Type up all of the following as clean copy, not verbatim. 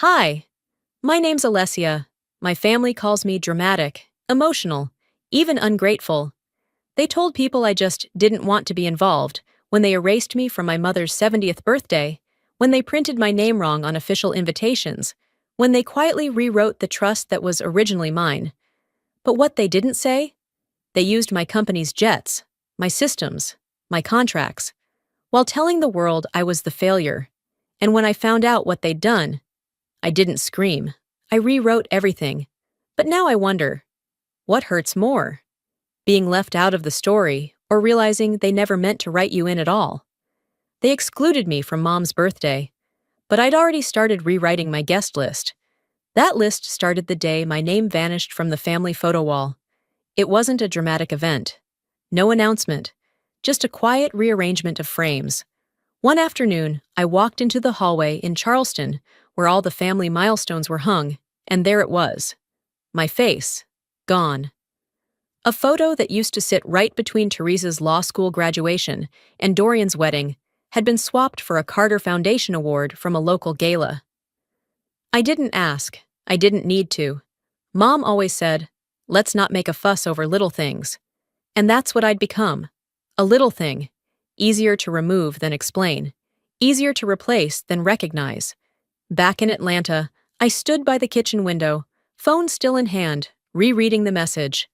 Hi, my name's Alessia. My family calls me dramatic, emotional, even ungrateful. They told people I just didn't want to be involved when they erased me from my mother's 70th birthday, when they printed my name wrong on official invitations, when they quietly rewrote the trust that was originally mine. But what they didn't say? They used my company's jets, my systems, my contracts, while telling the world I was the failure. And when I found out what they'd done, I didn't scream. I rewrote everything. But now I wonder, what hurts more? Being left out of the story, or realizing they never meant to write you in at all? They excluded me from Mom's birthday, but I'd already started rewriting my guest list. That list started the day my name vanished from the family photo wall. It wasn't a dramatic event. No announcement. Just a quiet rearrangement of frames. One afternoon, I walked into the hallway in Charleston, where all the family milestones were hung, and there it was. My face. Gone. A photo that used to sit right between Teresa's law school graduation and Dorian's wedding had been swapped for a Carter Foundation award from a local gala. I didn't ask. I didn't need to. Mom always said, "Let's not make a fuss over little things." And that's what I'd become. A little thing. Easier to remove than explain. Easier to replace than recognize. Back in Atlanta, I stood by the kitchen window, phone still in hand, rereading the message.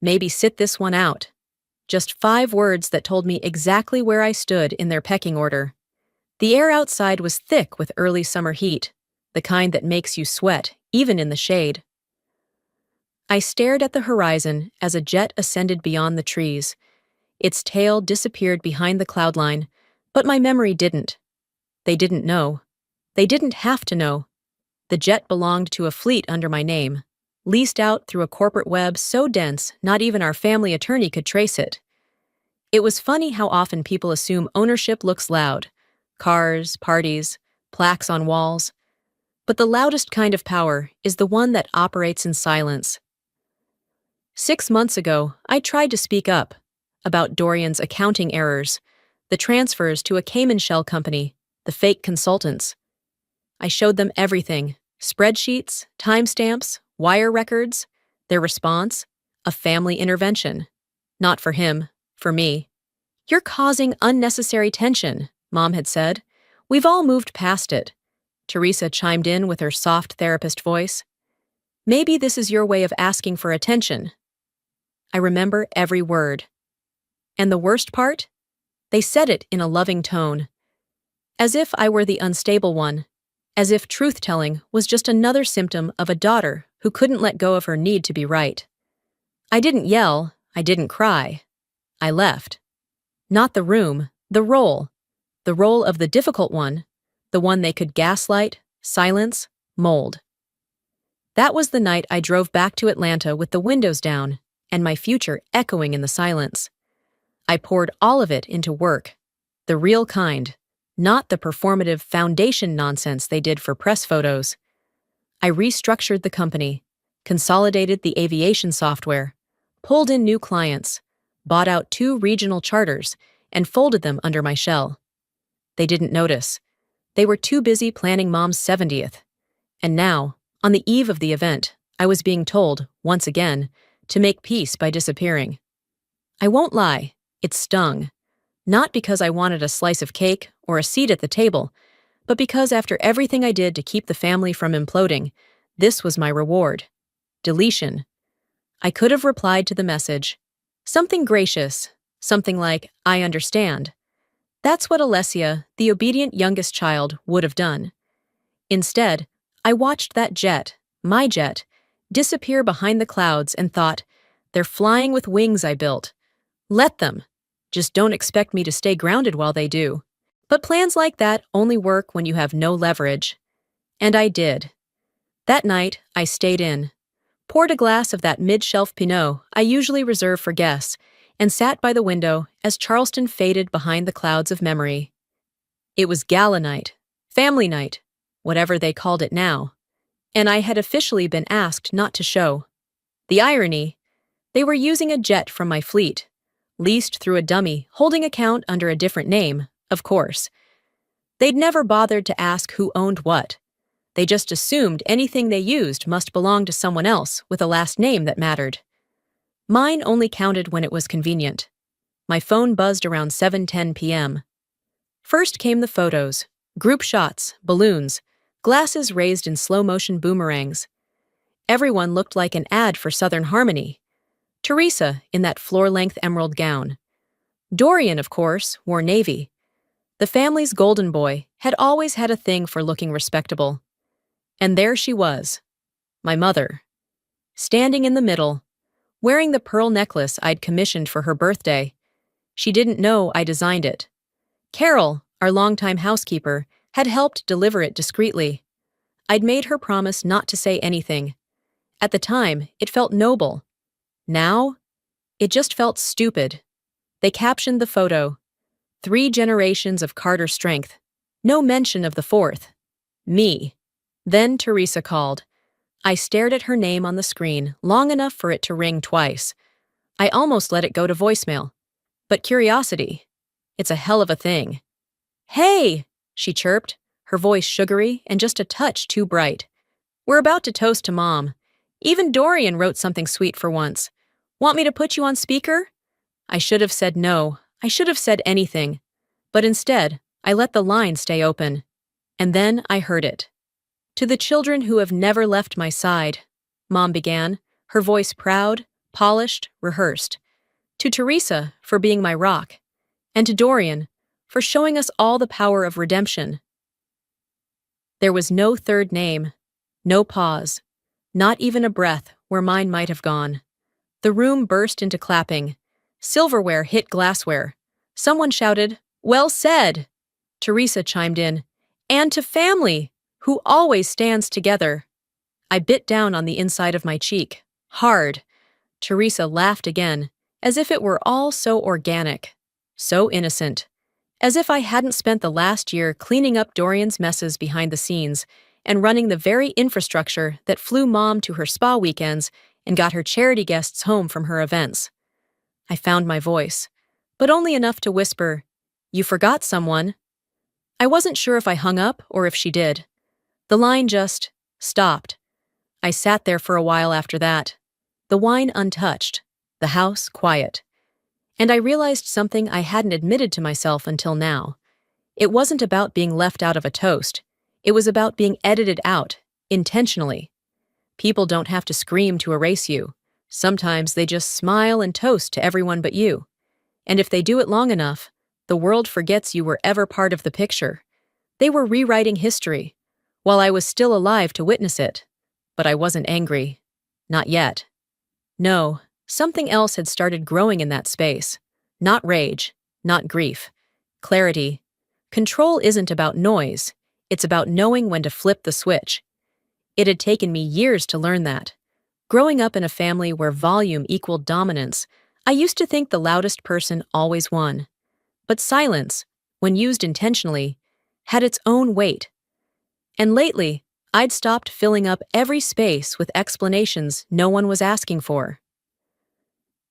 Maybe sit this one out. Just 5 words that told me exactly where I stood in their pecking order. The air outside was thick with early summer heat, the kind that makes you sweat, even in the shade. I stared at the horizon as a jet ascended beyond the trees. Its tail disappeared behind the cloud line, but my memory didn't. They didn't know. They didn't have to know. The jet belonged to a fleet under my name, leased out through a corporate web so dense not even our family attorney could trace it. It was funny how often people assume ownership looks loud. Cars, parties, plaques on walls. But the loudest kind of power is the one that operates in silence. 6 months ago, I tried to speak up about Dorian's accounting errors, the transfers to a Cayman shell company, the fake consultants. I showed them everything: spreadsheets, timestamps, wire records. Their response? A family intervention. Not for him, for me. "You're causing unnecessary tension," Mom had said. "We've all moved past it." Teresa chimed in with her soft therapist voice. "Maybe this is your way of asking for attention." I remember every word. And the worst part? They said it in a loving tone. As if I were the unstable one. As if truth-telling was just another symptom of a daughter who couldn't let go of her need to be right. I didn't yell. I didn't cry. I left. Not the room, the role. The role of the difficult one, the one they could gaslight, silence, mold. That was the night I drove back to Atlanta with the windows down and my future echoing in the silence. I poured all of it into work, the real kind, not the performative foundation nonsense they did for press photos. I restructured the company, consolidated the aviation software, pulled in new clients, bought out 2 regional charters, and folded them under my shell. They didn't notice. They were too busy planning Mom's 70th. And now, on the eve of the event, I was being told, once again, to make peace by disappearing. I won't lie, it stung. Not because I wanted a slice of cake or a seat at the table, but because after everything I did to keep the family from imploding, this was my reward. Deletion. I could have replied to the message. Something gracious, something like, "I understand." That's what Alessia, the obedient youngest child, would have done. Instead, I watched that jet, my jet, disappear behind the clouds and thought, "They're flying with wings I built. Let them. Just don't expect me to stay grounded while they do." But plans like that only work when you have no leverage. And I did. That night, I stayed in, poured a glass of that mid-shelf Pinot I usually reserve for guests, and sat by the window as Charleston faded behind the clouds of memory. It was gala night, family night, whatever they called it now, and I had officially been asked not to show. The irony? They were using a jet from my fleet, leased through a dummy holding account under a different name, of course. They'd never bothered to ask who owned what. They just assumed anything they used must belong to someone else with a last name that mattered. Mine only counted when it was convenient. My phone buzzed around 7:10 p.m. First came the photos, group shots, balloons, glasses raised in slow-motion boomerangs. Everyone looked like an ad for Southern Harmony. Teresa in that floor-length emerald gown. Dorian, of course, wore navy. The family's golden boy had always had a thing for looking respectable. And there she was, my mother, standing in the middle, wearing the pearl necklace I'd commissioned for her birthday. She didn't know I designed it. Carol, our longtime housekeeper, had helped deliver it discreetly. I'd made her promise not to say anything. At the time, it felt noble. Now, it just felt stupid. They captioned the photo, 3 generations of Carter strength. No mention of the 4th. Me. Then Teresa called. I stared at her name on the screen long enough for it to ring twice. I almost let it go to voicemail. But curiosity, it's a hell of a thing. Hey, she chirped, her voice sugary and just a touch too bright. We're about to toast to Mom. Even Dorian wrote something sweet for once. Want me to put you on speaker? I should have said no. I should have said anything. But instead, I let the line stay open. And then I heard it. To the children who have never left my side, Mom began, her voice proud, polished, rehearsed. To Teresa for being my rock. And to Dorian for showing us all the power of redemption. There was no third name, no pause, not even a breath where mine might have gone. The room burst into clapping. Silverware hit glassware. Someone shouted, "Well said!" Teresa chimed in, "And to family, who always stands together." I bit down on the inside of my cheek, hard. Teresa laughed again, as if it were all so organic, so innocent, as if I hadn't spent the last year cleaning up Dorian's messes behind the scenes and running the very infrastructure that flew Mom to her spa weekends and got her charity guests home from her events. I found my voice, but only enough to whisper, "You forgot someone." I wasn't sure if I hung up or if she did. The line just stopped. I sat there for a while after that, the wine untouched, the house quiet. And I realized something I hadn't admitted to myself until now. It wasn't about being left out of a toast. It was about being edited out, intentionally. People don't have to scream to erase you. Sometimes they just smile and toast to everyone but you. And if they do it long enough, the world forgets you were ever part of the picture. They were rewriting history, while I was still alive to witness it. But I wasn't angry. Not yet. No, something else had started growing in that space. Not rage, not grief. Clarity. Control isn't about noise. It's about knowing when to flip the switch. It had taken me years to learn that. Growing up in a family where volume equaled dominance, I used to think the loudest person always won. But silence, when used intentionally, had its own weight. And lately, I'd stopped filling up every space with explanations no one was asking for.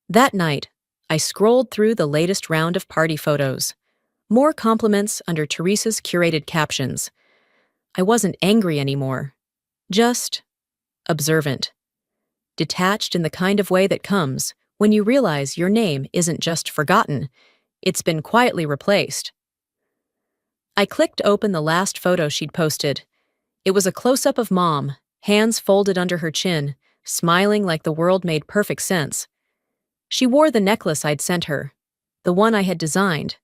That night, I scrolled through the latest round of party photos. More compliments under Teresa's curated captions. I wasn't angry anymore. Just observant. Detached in the kind of way that comes when you realize your name isn't just forgotten, it's been quietly replaced. I clicked open the last photo she'd posted. It was a close-up of Mom, hands folded under her chin, smiling like the world made perfect sense. She wore the necklace I'd sent her, the one I had designed,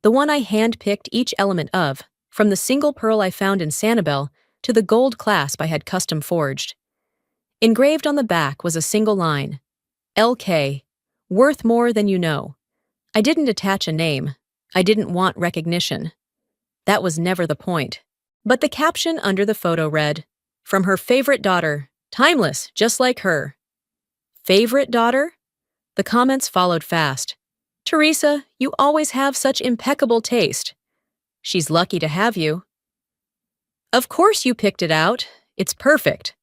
the one I hand-picked each element of, from the single pearl I found in Sanibel to the gold clasp I had custom forged. Engraved on the back was a single line, LK, worth more than you know. I didn't attach a name. I didn't want recognition. That was never the point. But the caption under the photo read, "From her favorite daughter, timeless, just like her." Favorite daughter? The comments followed fast. "Teresa, you always have such impeccable taste." "She's lucky to have you." "Of course you picked it out. It's perfect."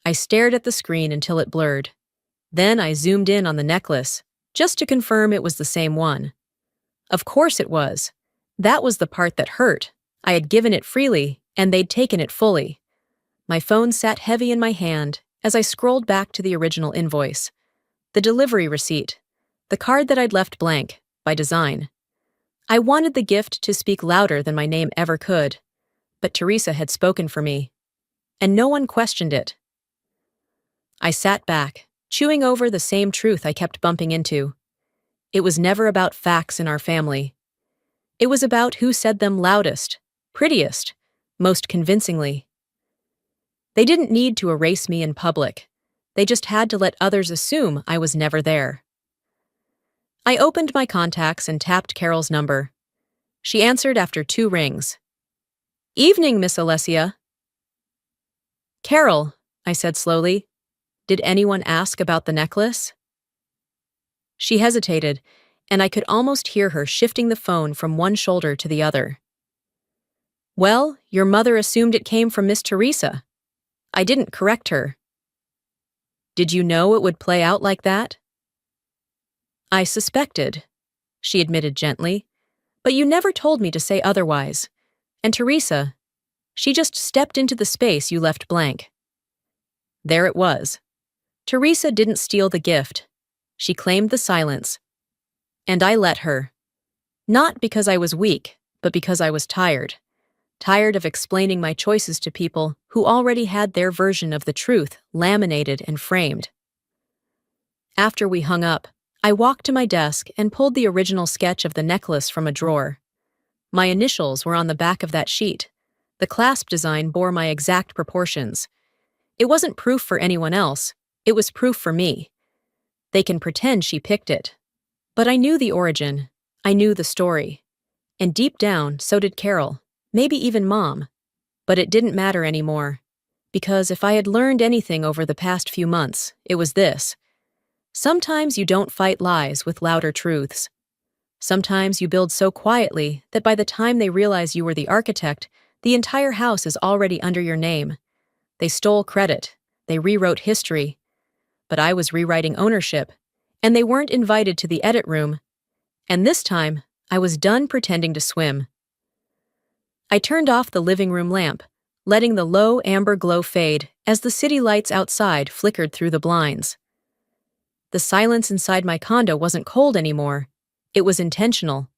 I stared at the screen until it blurred. Then I zoomed in on the necklace, just to confirm it was the same one. Of course it was. That was the part that hurt. I had given it freely, and they'd taken it fully. My phone sat heavy in my hand as I scrolled back to the original invoice, the delivery receipt, the card that I'd left blank, by design. I wanted the gift to speak louder than my name ever could, but Teresa had spoken for me, and no one questioned it. I sat back, chewing over the same truth I kept bumping into. It was never about facts in our family. It was about who said them loudest, prettiest, most convincingly. They didn't need to erase me in public. They just had to let others assume I was never there. I opened my contacts and tapped Carol's number. She answered after 2 rings. "Evening, Miss Alessia." "Carol," I said slowly, "did anyone ask about the necklace?" She hesitated, and I could almost hear her shifting the phone from one shoulder to the other. "Well, your mother assumed it came from Miss Teresa." I didn't correct her. "Did you know it would play out like that?" "I suspected," she admitted gently, "but you never told me to say otherwise. And Teresa, she just stepped into the space you left blank." There it was. Teresa didn't steal the gift. She claimed the silence. And I let her. Not because I was weak, but because I was tired. Tired of explaining my choices to people who already had their version of the truth laminated and framed. After we hung up, I walked to my desk and pulled the original sketch of the necklace from a drawer. My initials were on the back of that sheet. The clasp design bore my exact proportions. It wasn't proof for anyone else. It was proof for me. They can pretend she picked it. But I knew the origin. I knew the story. And deep down, so did Carol. Maybe even Mom. But it didn't matter anymore. Because if I had learned anything over the past few months, it was this. Sometimes you don't fight lies with louder truths. Sometimes you build so quietly that by the time they realize you were the architect, the entire house is already under your name. They stole credit. They rewrote history. But I was rewriting ownership, and they weren't invited to the edit room. And this time, I was done pretending to swim. I turned off the living room lamp, letting the low amber glow fade as the city lights outside flickered through the blinds. The silence inside my condo wasn't cold anymore. It was intentional.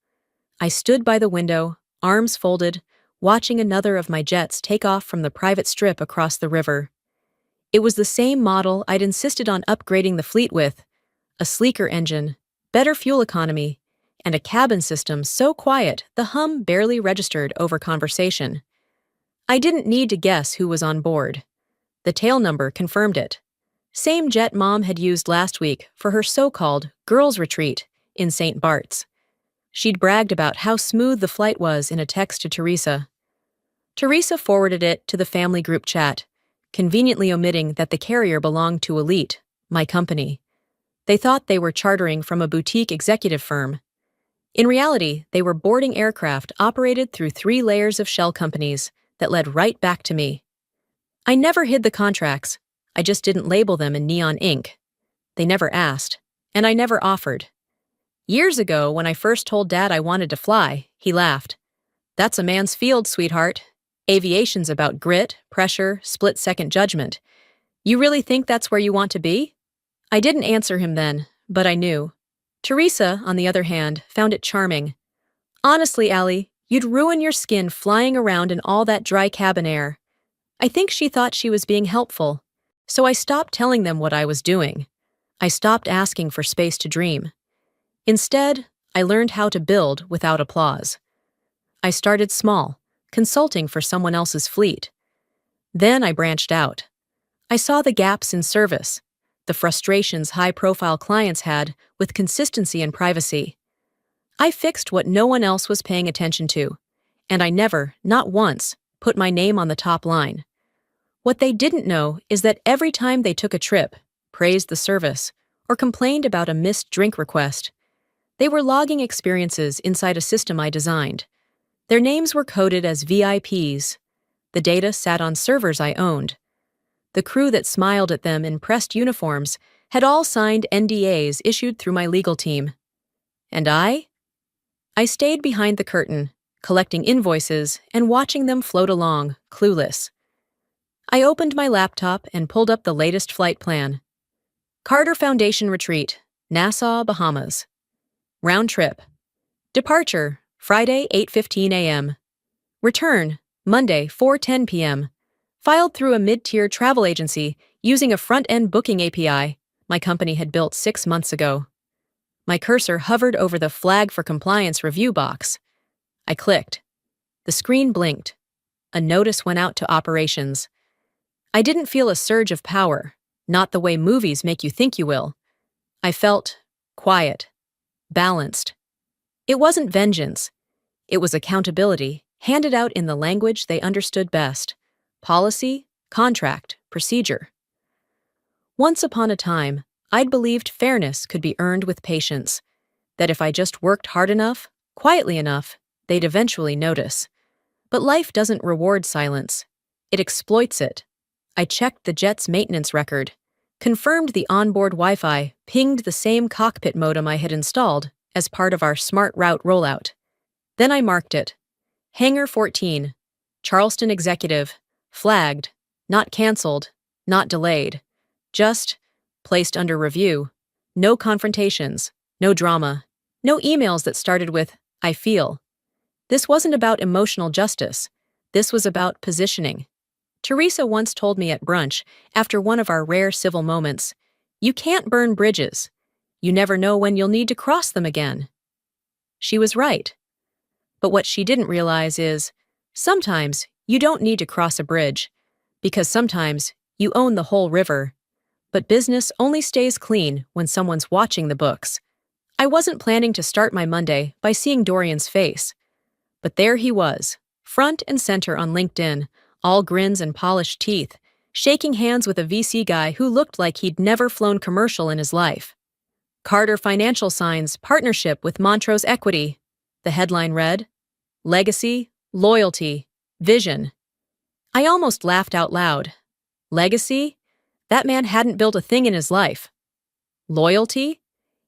I stood by the window, arms folded, watching another of my jets take off from the private strip across the river. It was the same model I'd insisted on upgrading the fleet with, a sleeker engine, better fuel economy, and a cabin system so quiet the hum barely registered over conversation. I didn't need to guess who was on board. The tail number confirmed it. Same jet Mom had used last week for her so-called girls' retreat in St. Bart's. She'd bragged about how smooth the flight was in a text to Teresa. Teresa forwarded it to the family group chat, conveniently omitting that the carrier belonged to Elite, my company. They thought they were chartering from a boutique executive firm. In reality, they were boarding aircraft operated through 3 layers of shell companies that led right back to me. I never hid the contracts. I just didn't label them in neon ink. They never asked, and I never offered. Years ago, when I first told Dad I wanted to fly, he laughed. "That's a man's field, sweetheart. Aviation's about grit, pressure, split-second judgment. You really think that's where you want to be?" I didn't answer him then, but I knew. Teresa, on the other hand, found it charming. "Honestly, Allie, you'd ruin your skin flying around in all that dry cabin air." I think she thought she was being helpful, so I stopped telling them what I was doing. I stopped asking for space to dream. Instead, I learned how to build without applause. I started small, consulting for someone else's fleet. Then I branched out. I saw the gaps in service, the frustrations high-profile clients had with consistency and privacy. I fixed what no one else was paying attention to, and I never, not once, put my name on the top line. What they didn't know is that every time they took a trip, praised the service, or complained about a missed drink request, they were logging experiences inside a system I designed. Their names were coded as VIPs. The data sat on servers I owned. The crew that smiled at them in pressed uniforms had all signed NDAs issued through my legal team. And I? I stayed behind the curtain, collecting invoices and watching them float along, clueless. I opened my laptop and pulled up the latest flight plan. Carter Foundation Retreat, Nassau, Bahamas. Round trip. Departure, Friday, 8:15 a.m. Return, Monday, 4:10 p.m. Filed through a mid-tier travel agency using a front-end booking API my company had built 6 months ago. My cursor hovered over the flag for compliance review box. I clicked. The screen blinked. A notice went out to operations. I didn't feel a surge of power, not the way movies make you think you will. I felt quiet, balanced. It wasn't vengeance. It was accountability, handed out in the language they understood best. Policy, contract, procedure. Once upon a time, I'd believed fairness could be earned with patience, that if I just worked hard enough, quietly enough, they'd eventually notice. But life doesn't reward silence. It exploits it. I checked the jet's maintenance record, confirmed the onboard Wi-Fi pinged the same cockpit modem I had installed as part of our smart route rollout. Then I marked it. Hangar 14, Charleston Executive, flagged, not canceled, not delayed, just placed under review. No confrontations, no drama, no emails that started with, "I feel." This wasn't about emotional justice. This was about positioning. Teresa once told me at brunch, after one of our rare civil moments, "You can't burn bridges. You never know when you'll need to cross them again." She was right. But what she didn't realize is, sometimes you don't need to cross a bridge, because sometimes you own the whole river. But business only stays clean when someone's watching the books. I wasn't planning to start my Monday by seeing Dorian's face. But there he was, front and center on LinkedIn, all grins and polished teeth, shaking hands with a VC guy who looked like he'd never flown commercial in his life. Carter Financial signs partnership with Montrose Equity. The headline read, "Legacy, Loyalty, Vision." I almost laughed out loud. Legacy? That man hadn't built a thing in his life. Loyalty?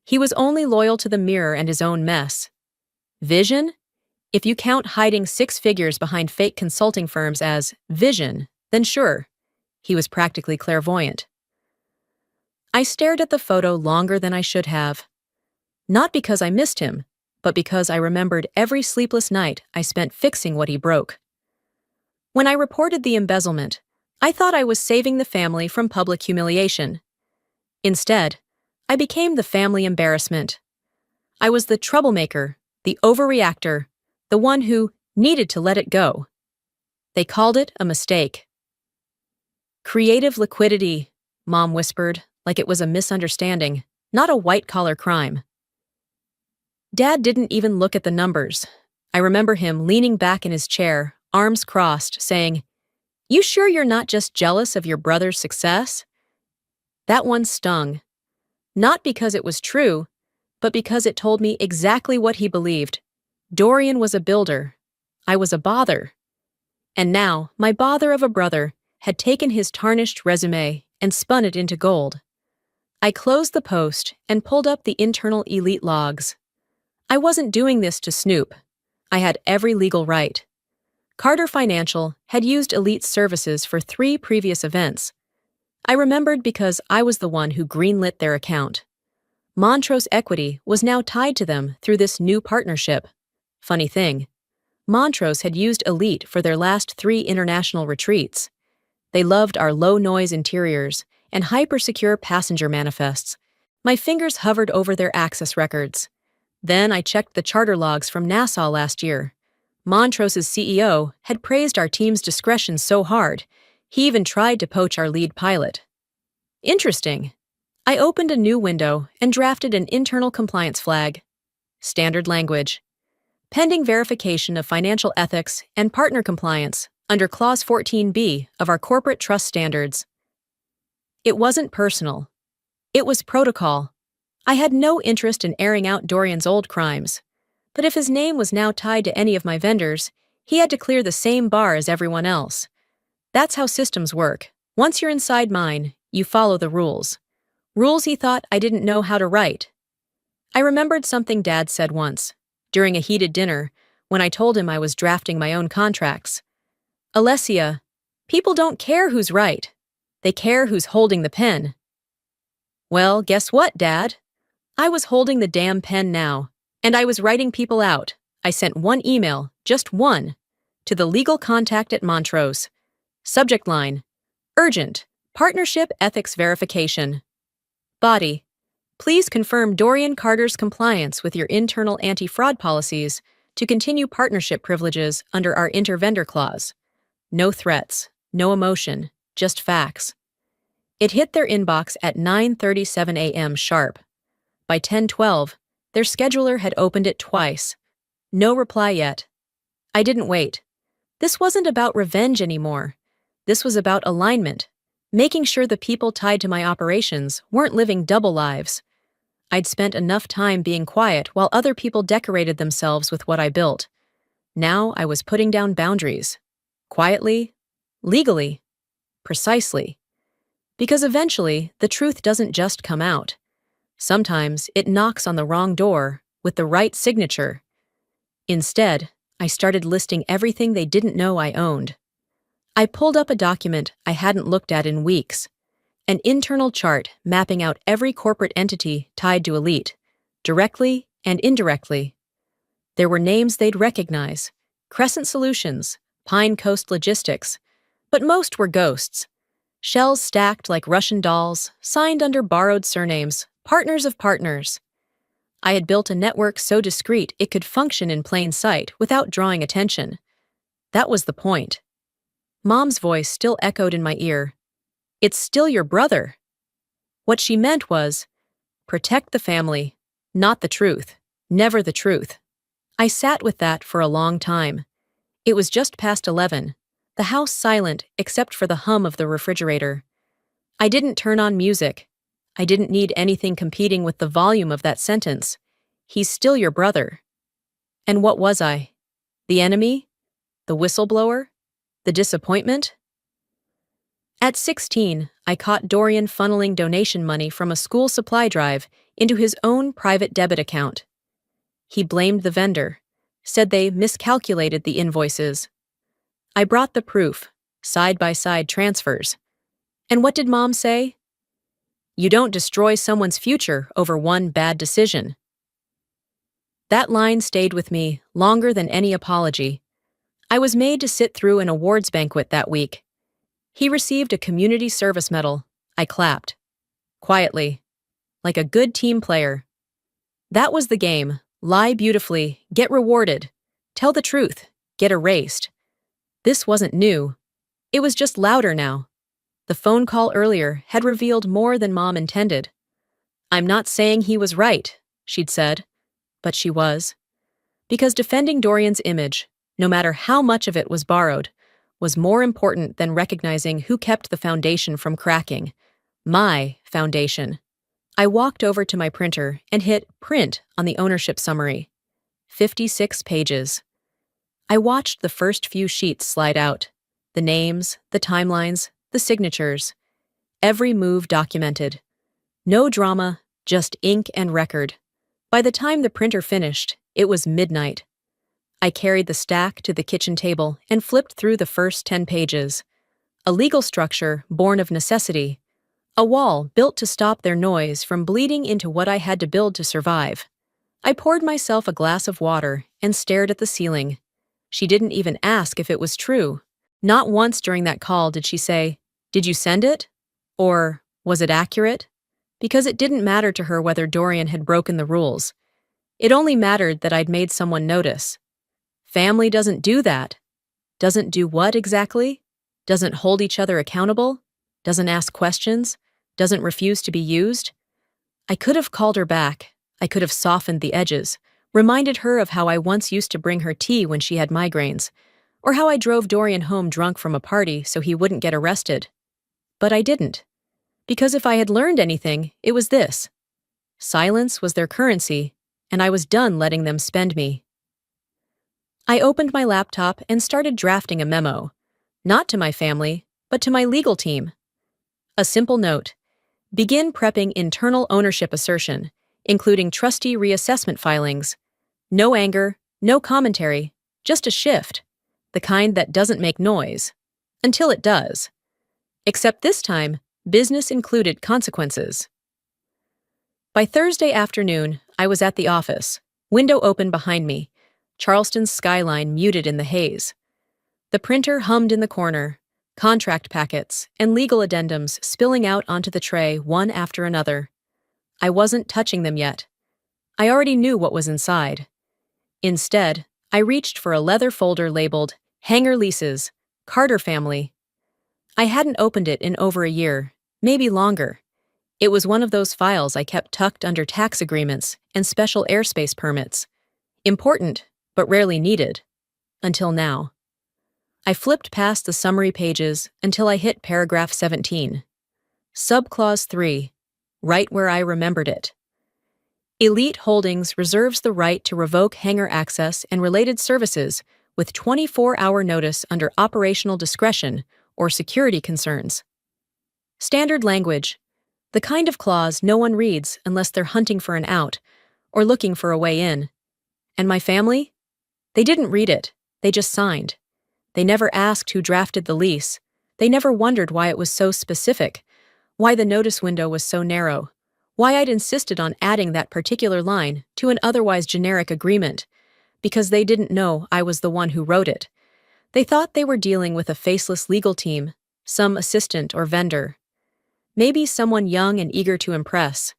He was only loyal to the mirror and his own mess. Vision? If you count hiding 6 figures behind fake consulting firms as vision, then sure, he was practically clairvoyant. I stared at the photo longer than I should have. Not because I missed him, but because I remembered every sleepless night I spent fixing what he broke. When I reported the embezzlement, I thought I was saving the family from public humiliation. Instead, I became the family embarrassment. I was the troublemaker, the overreactor, the one who needed to let it go. They called it a mistake. "Creative liquidity," Mom whispered, like it was a misunderstanding, not a white-collar crime. Dad didn't even look at the numbers. I remember him leaning back in his chair, arms crossed, saying, "You sure you're not just jealous of your brother's success?" That one stung. Not because it was true, but because it told me exactly what he believed. Dorian was a builder. I was a bother. And now, my bother of a brother had taken his tarnished resume and spun it into gold. I closed the post and pulled up the internal elite logs. I wasn't doing this to snoop. I had every legal right. Carter Financial had used Elite's services for 3 previous events. I remembered because I was the one who greenlit their account. Montrose Equity was now tied to them through this new partnership. Funny thing, Montrose had used Elite for their last 3 international retreats. They loved our low-noise interiors and hyper-secure passenger manifests. My fingers hovered over their access records. Then I checked the charter logs from Nassau last year. Montrose's CEO had praised our team's discretion so hard, he even tried to poach our lead pilot. Interesting. I opened a new window and drafted an internal compliance flag. Standard language. Pending verification of financial ethics and partner compliance under Clause 14B of our corporate trust standards. It wasn't personal. It was protocol. I had no interest in airing out Dorian's old crimes. But if his name was now tied to any of my vendors, he had to clear the same bar as everyone else. That's how systems work. Once you're inside mine, you follow the rules. Rules he thought I didn't know how to write. I remembered something Dad said once, during a heated dinner, when I told him I was drafting my own contracts. Alessia, people don't care who's right. They care who's holding the pen. Well, guess what, Dad? I was holding the damn pen now, and I was writing people out. I sent one email, just one, to the legal contact at Montrose. Subject line: Urgent, Partnership Ethics Verification. Body: Please confirm Dorian Carter's compliance with your internal anti-fraud policies to continue partnership privileges under our intervendor clause. No threats, no emotion, just facts. It hit their inbox at 9:37 a.m. sharp. By 10:12, their scheduler had opened it twice. No reply yet. I didn't wait. This wasn't about revenge anymore. This was about alignment, making sure the people tied to my operations weren't living double lives. I'd spent enough time being quiet while other people decorated themselves with what I built. Now I was putting down boundaries. Quietly, legally, precisely. Because eventually, the truth doesn't just come out. Sometimes it knocks on the wrong door with the right signature. Instead, I started listing everything they didn't know I owned. I pulled up a document I hadn't looked at in weeks, an internal chart mapping out every corporate entity tied to Elite, directly and indirectly. There were names they'd recognize: Crescent Solutions, Pine Coast Logistics, but most were ghosts. Shells stacked like Russian dolls, signed under borrowed surnames, partners of partners. I had built a network so discreet it could function in plain sight without drawing attention. That was the point. Mom's voice still echoed in my ear. It's still your brother. What she meant was, protect the family, not the truth, never the truth. I sat with that for a long time. It was just past 11, the house silent except for the hum of the refrigerator. I didn't turn on music. I didn't need anything competing with the volume of that sentence. He's still your brother. And what was I? The enemy? The whistleblower? The disappointment? At 16, I caught Dorian funneling donation money from a school supply drive into his own private debit account. He blamed the vendor, said they miscalculated the invoices. I brought the proof, side-by-side transfers. And what did Mom say? You don't destroy someone's future over one bad decision. That line stayed with me longer than any apology. I was made to sit through an awards banquet that week. He received a community service medal. I clapped. Quietly. Like a good team player. That was the game. Lie beautifully, get rewarded. Tell the truth, get erased. This wasn't new. It was just louder now. The phone call earlier had revealed more than Mom intended. I'm not saying he was right, she'd said, but she was. Because defending Dorian's image, no matter how much of it was borrowed, was more important than recognizing who kept the foundation from cracking. My foundation. I walked over to my printer and hit print on the ownership summary. 56 pages. I watched the first few sheets slide out. The names, the timelines, the signatures. Every move documented. No drama, just ink and record. By the time the printer finished, it was midnight. I carried the stack to the kitchen table and flipped through the first 10 pages. A legal structure born of necessity. A wall built to stop their noise from bleeding into what I had to build to survive. I poured myself a glass of water and stared at the ceiling. She didn't even ask if it was true. Not once during that call did she say, "Did you send it?" Or, "Was it accurate?" Because it didn't matter to her whether Dorian had broken the rules. It only mattered that I'd made someone notice. Family doesn't do that. Doesn't do what exactly? Doesn't hold each other accountable? Doesn't ask questions? Doesn't refuse to be used? I could have called her back. I could have softened the edges, reminded her of how I once used to bring her tea when she had migraines, or how I drove Dorian home drunk from a party so he wouldn't get arrested. But I didn't. Because if I had learned anything, it was this. Silence was their currency, and I was done letting them spend me. I opened my laptop and started drafting a memo, not to my family, but to my legal team. A simple note. Begin prepping internal ownership assertion, including trustee reassessment filings. No anger, No commentary, just a shift, the kind that doesn't make noise. Until it does. Except this time, business included consequences. By Thursday afternoon, I was at the office, window open behind me, Charleston's skyline muted in the haze. The printer hummed in the corner, contract packets and legal addendums spilling out onto the tray one after another. I wasn't touching them yet. I already knew what was inside. Instead, I reached for a leather folder labeled Hanger Leases, Carter Family. I hadn't opened it in over a year, maybe longer. It was one of those files I kept tucked under tax agreements and special airspace permits. Important, but rarely needed. Until now. I flipped past the summary pages until I hit paragraph 17. Subclause 3, right where I remembered it. Elite Holdings reserves the right to revoke hangar access and related services with 24-hour notice under operational discretion or security concerns. Standard language, the kind of clause no one reads unless they're hunting for an out or looking for a way in. And my family? They didn't read it, they just signed. They never asked who drafted the lease. They never wondered why it was so specific, why the notice window was so narrow, why I'd insisted on adding that particular line to an otherwise generic agreement, because they didn't know I was the one who wrote it. They thought they were dealing with a faceless legal team, some assistant or vendor. Maybe someone young and eager to impress.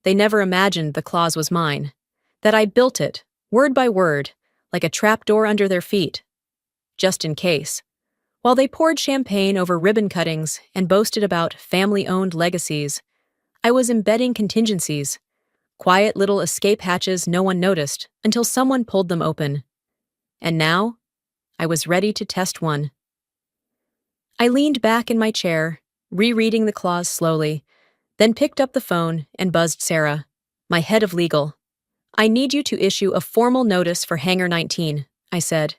They never imagined the clause was mine, that I built it, word by word, like a trapdoor under their feet. Just in case. While they poured champagne over ribbon cuttings and boasted about family-owned legacies, I was embedding contingencies, quiet little escape hatches no one noticed until someone pulled them open. And now, I was ready to test one. I leaned back in my chair, rereading the clause slowly, then picked up the phone and buzzed Sarah, my head of legal. I need you to issue a formal notice for Hangar 19, I said.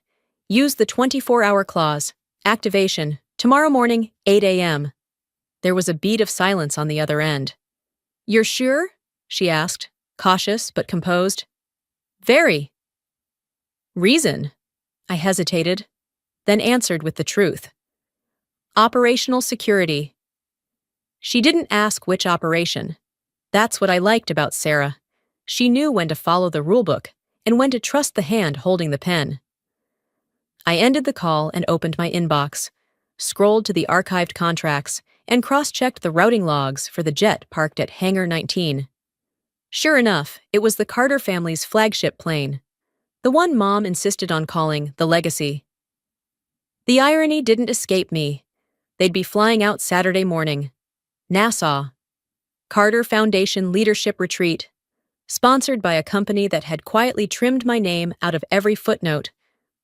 Use the 24-hour clause. Activation. Tomorrow morning, 8 a.m. There was a beat of silence on the other end. You're sure? She asked, cautious but composed. Very. Reason? I hesitated, then answered with the truth. Operational security. She didn't ask which operation. That's what I liked about Sarah. She knew when to follow the rulebook and when to trust the hand holding the pen. I ended the call and opened my inbox, scrolled to the archived contracts, and cross-checked the routing logs for the jet parked at Hangar 19. Sure enough, it was the Carter family's flagship plane, the one Mom insisted on calling the Legacy. The irony didn't escape me. They'd be flying out Saturday morning. Nassau. Carter Foundation Leadership Retreat, sponsored by a company that had quietly trimmed my name out of every footnote.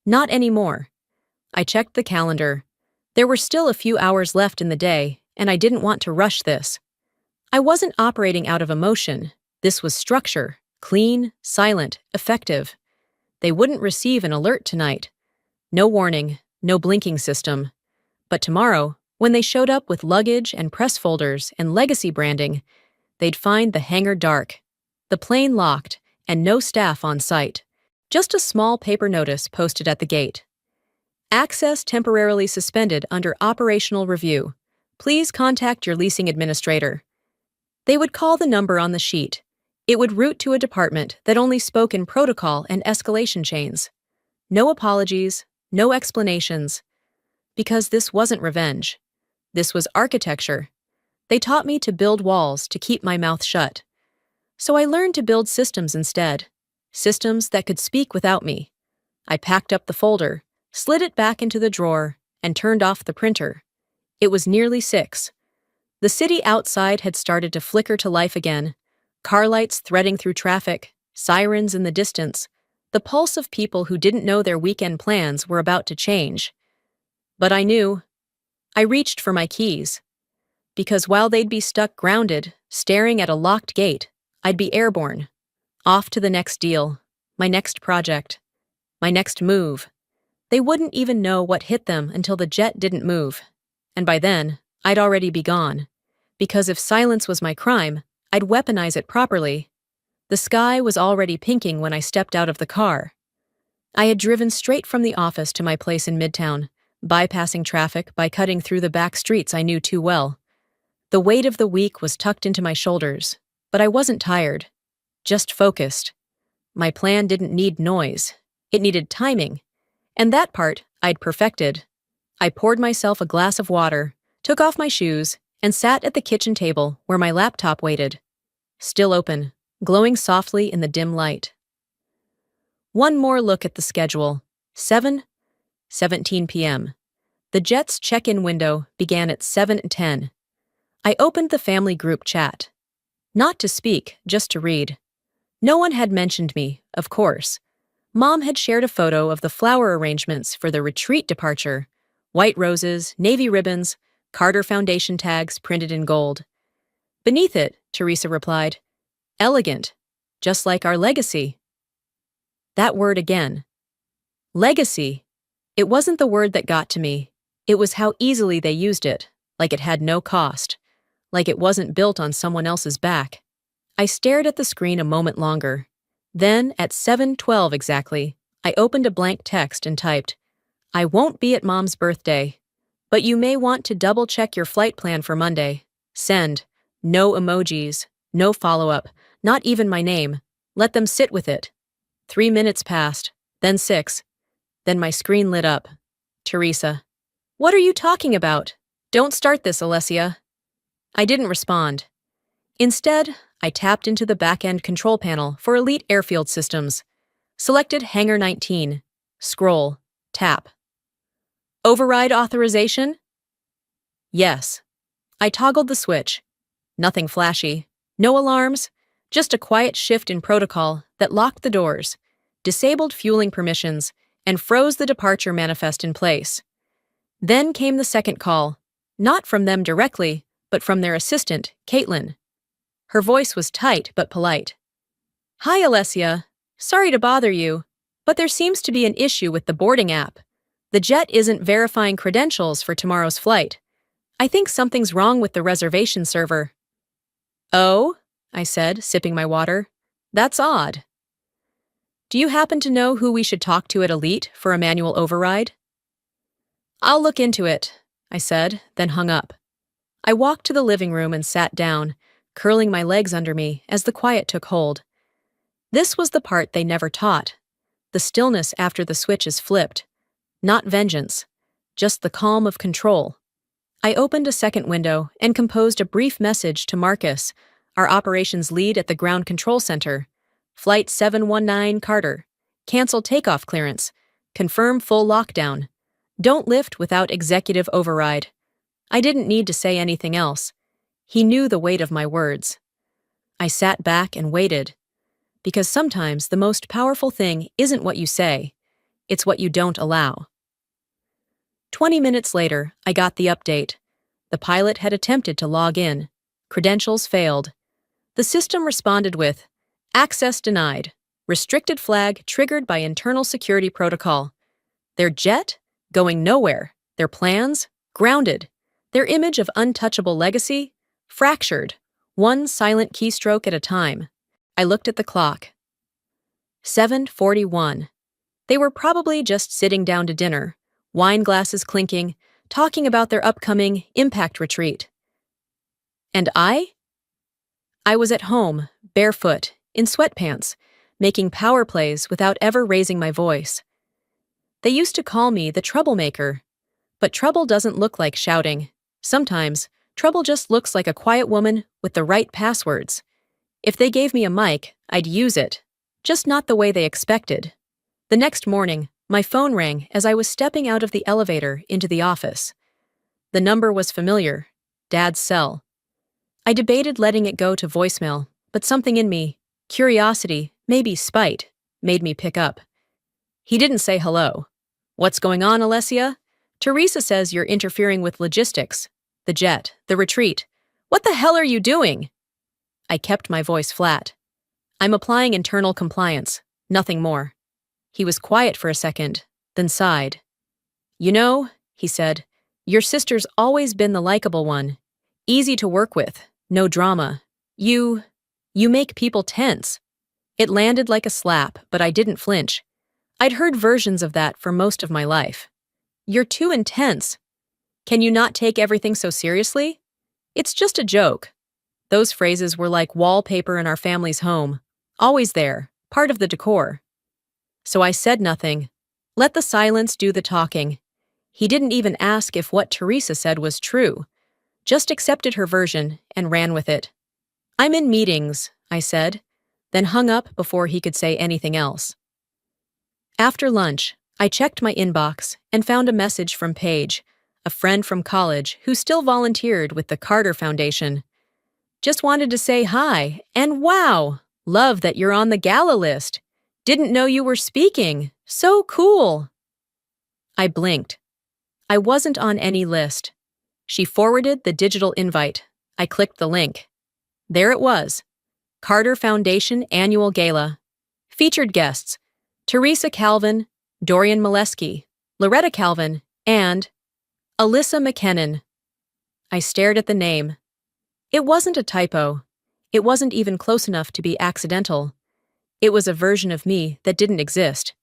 Not anymore. I checked the calendar. There were still a few hours left in the day, and I didn't want to rush this. I wasn't operating out of emotion. This was structure, clean, silent, effective. They wouldn't receive an alert tonight. No warning, no blinking system. But tomorrow, when they showed up with luggage and press folders and legacy branding, they'd find the hangar dark, the plane locked, and no staff on site. Just a small paper notice posted at the gate. Access temporarily suspended under operational review. Please contact your leasing administrator. They would call the number on the sheet. It would route to a department that only spoke in protocol and escalation chains. No apologies, no explanations. Because this wasn't revenge. This was architecture. They taught me to build walls to keep my mouth shut. So I learned to build systems instead. Systems that could speak without me. I packed up the folder, slid it back into the drawer, and turned off the printer. It was nearly 6. The city outside had started to flicker to life again. Car lights threading through traffic, sirens in the distance, the pulse of people who didn't know their weekend plans were about to change. But I knew. I reached for my keys. Because while they'd be stuck grounded, staring at a locked gate, I'd be airborne. Off to the next deal, my next project, my next move. They wouldn't even know what hit them until the jet didn't move. And by then, I'd already be gone. Because if silence was my crime, I'd weaponize it properly. The sky was already pinking when I stepped out of the car. I had driven straight from the office to my place in Midtown, bypassing traffic by cutting through the back streets I knew too well. The weight of the week was tucked into my shoulders, but I wasn't tired, just focused. My plan didn't need noise. It needed timing. And that part I'd perfected. I poured myself a glass of water, took off my shoes, and sat at the kitchen table where my laptop waited. Still open, glowing softly in the dim light. One more look at the schedule. 7:17 p.m. The Jet's check-in window began at 7:10. I opened the family group chat. Not to speak, just to read. No one had mentioned me, of course. Mom had shared a photo of the flower arrangements for the retreat departure. White roses, navy ribbons, Carter Foundation tags printed in gold. Beneath it, Teresa replied, "Elegant, just like our legacy." That word again. Legacy. It wasn't the word that got to me. It was how easily they used it, like it had no cost, like it wasn't built on someone else's back. I stared at the screen a moment longer. Then, at 7:12 exactly, I opened a blank text and typed, "I won't be at Mom's birthday, but you may want to double-check your flight plan for Monday. Send. No emojis, no follow-up, not even my name. Let them sit with it." 3 minutes passed, then 6. Then my screen lit up. Teresa. "What are you talking about? Don't start this, Alessia." I didn't respond. Instead, I tapped into the back-end control panel for Elite Airfield Systems. Selected Hangar 19. Scroll. Tap. Override authorization? Yes. I toggled the switch. Nothing flashy. No alarms. Just a quiet shift in protocol that locked the doors, disabled fueling permissions, and froze the departure manifest in place. Then came the second call. Not from them directly, but from their assistant, Caitlin. Her voice was tight but polite. "Hi, Alessia. Sorry to bother you, but there seems to be an issue with the boarding app. The jet isn't verifying credentials for tomorrow's flight. I think something's wrong with the reservation server." "Oh?" I said, sipping my water. "That's odd. Do you happen to know who we should talk to at Elite for a manual override?" "I'll look into it," I said, then hung up. I walked to the living room and sat down, curling my legs under me as the quiet took hold. This was the part they never taught. The stillness after the switch is flipped. Not vengeance, just the calm of control. I opened a second window and composed a brief message to Marcus, our operations lead at the Ground Control Center. Flight 719 Carter. Cancel takeoff clearance. Confirm full lockdown. Don't lift without executive override. I didn't need to say anything else. He knew the weight of my words. I sat back and waited. Because sometimes the most powerful thing isn't what you say, it's what you don't allow. 20 minutes later, I got the update. The pilot had attempted to log in. Credentials failed. The system responded with, "Access denied. Restricted flag triggered by internal security protocol." Their jet? Going nowhere. Their plans? Grounded. Their image of untouchable legacy? Fractured. One silent keystroke at a time. I looked at the clock. 7:41. They were probably just sitting down to dinner, wine glasses clinking, talking about their upcoming impact retreat. And I? I was at home, barefoot, in sweatpants, making power plays without ever raising my voice. They used to call me the troublemaker. But trouble doesn't look like shouting. Sometimes, trouble just looks like a quiet woman with the right passwords. If they gave me a mic, I'd use it, just not the way they expected. The next morning, my phone rang as I was stepping out of the elevator into the office. The number was familiar, Dad's cell. I debated letting it go to voicemail, but something in me, curiosity, maybe spite, made me pick up. He didn't say hello. "What's going on, Alessia? Teresa says you're interfering with logistics. The jet, the retreat. What the hell are you doing?" I kept my voice flat. "I'm applying internal compliance, nothing more." He was quiet for a second, then sighed. "You know," he said, "your sister's always been the likable one. Easy to work with, no drama. You make people tense." It landed like a slap, but I didn't flinch. I'd heard versions of that for most of my life. You're too intense. Can you not take everything so seriously? It's just a joke. Those phrases were like wallpaper in our family's home, always there, part of the decor. So I said nothing. Let the silence do the talking. He didn't even ask if what Teresa said was true, just accepted her version and ran with it. I'm in meetings, I said, then hung up before he could say anything else. After lunch, I checked my inbox and found a message from Paige, a friend from college who still volunteered with the Carter Foundation. Just wanted to say hi, and wow, love that you're on the gala list. Didn't know you were speaking. So cool. I blinked. I wasn't on any list. She forwarded the digital invite. I clicked the link. There it was. Carter Foundation Annual Gala. Featured guests: Teresa Calvin, Dorian Molesky, Loretta Calvin, and Alyssa McKinnon. I stared at the name. It wasn't a typo. It wasn't even close enough to be accidental. It was a version of me that didn't exist.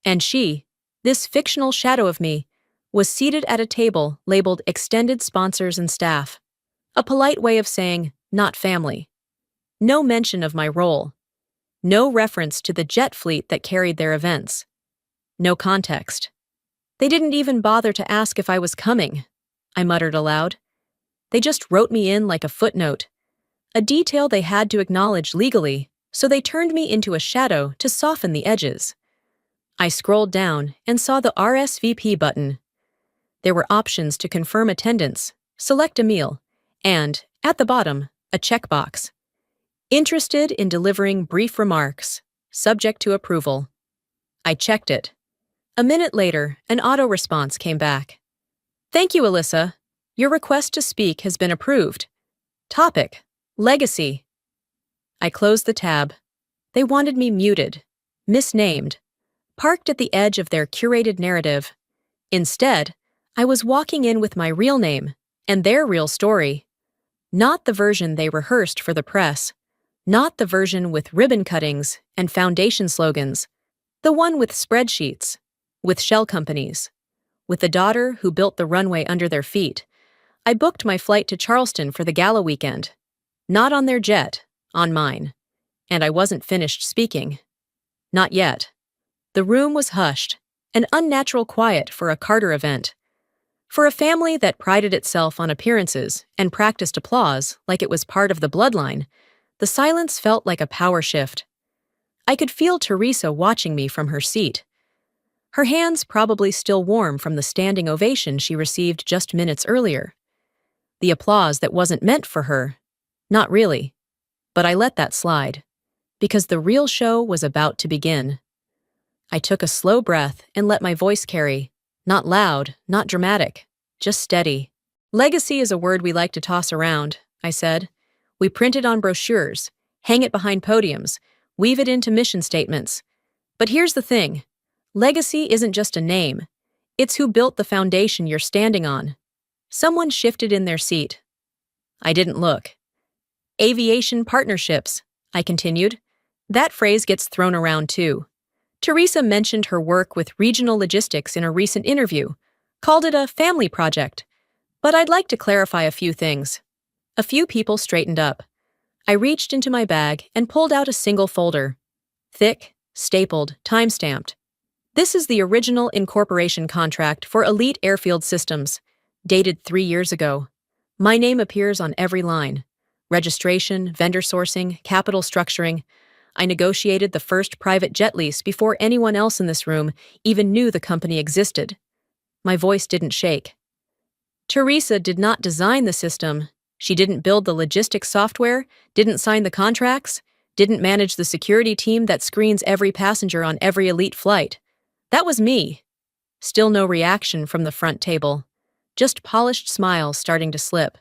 And she, this fictional shadow of me, was seated at a table labeled Extended Sponsors and Staff. A polite way of saying, not family. No mention of my role. No reference to the jet fleet that carried their events. No context. They didn't even bother to ask if I was coming, I muttered aloud. They just wrote me in like a footnote, a detail they had to acknowledge legally, so they turned me into a shadow to soften the edges. I scrolled down and saw the RSVP button. There were options to confirm attendance, select a meal, and, at the bottom, a checkbox. Interested in delivering brief remarks, subject to approval. I checked it. A minute later, an auto response came back. Thank you, Alyssa. Your request to speak has been approved. Topic: Legacy. I closed the tab. They wanted me muted, misnamed, parked at the edge of their curated narrative. Instead, I was walking in with my real name and their real story. Not the version they rehearsed for the press. Not the version with ribbon cuttings and foundation slogans. The one with spreadsheets, with shell companies, with the daughter who built the runway under their feet. I booked my flight to Charleston for the gala weekend. Not on their jet, on mine. And I wasn't finished speaking. Not yet. The room was hushed, an unnatural quiet for a Carter event. For a family that prided itself on appearances and practiced applause like it was part of the bloodline, the silence felt like a power shift. I could feel Teresa watching me from her seat. Her hands probably still warm from the standing ovation she received just minutes earlier. The applause that wasn't meant for her. Not really. But I let that slide, because the real show was about to begin. I took a slow breath and let my voice carry. Not loud, not dramatic, just steady. Legacy is a word we like to toss around, I said. We print it on brochures, hang it behind podiums, weave it into mission statements. But here's the thing. Legacy isn't just a name. It's who built the foundation you're standing on. Someone shifted in their seat. I didn't look. Aviation partnerships, I continued. That phrase gets thrown around too. Teresa mentioned her work with regional logistics in a recent interview, called it a family project. But I'd like to clarify a few things. A few people straightened up. I reached into my bag and pulled out a single folder. Thick, stapled, time-stamped. This is the original incorporation contract for Elite Airfield Systems, dated 3 years ago. My name appears on every line. Registration, vendor sourcing, capital structuring. I negotiated the first private jet lease before anyone else in this room even knew the company existed. My voice didn't shake. Teresa did not design the system. She didn't build the logistics software, didn't sign the contracts, didn't manage the security team that screens every passenger on every elite flight. That was me. Still no reaction from the front table. Just polished smiles starting to slip.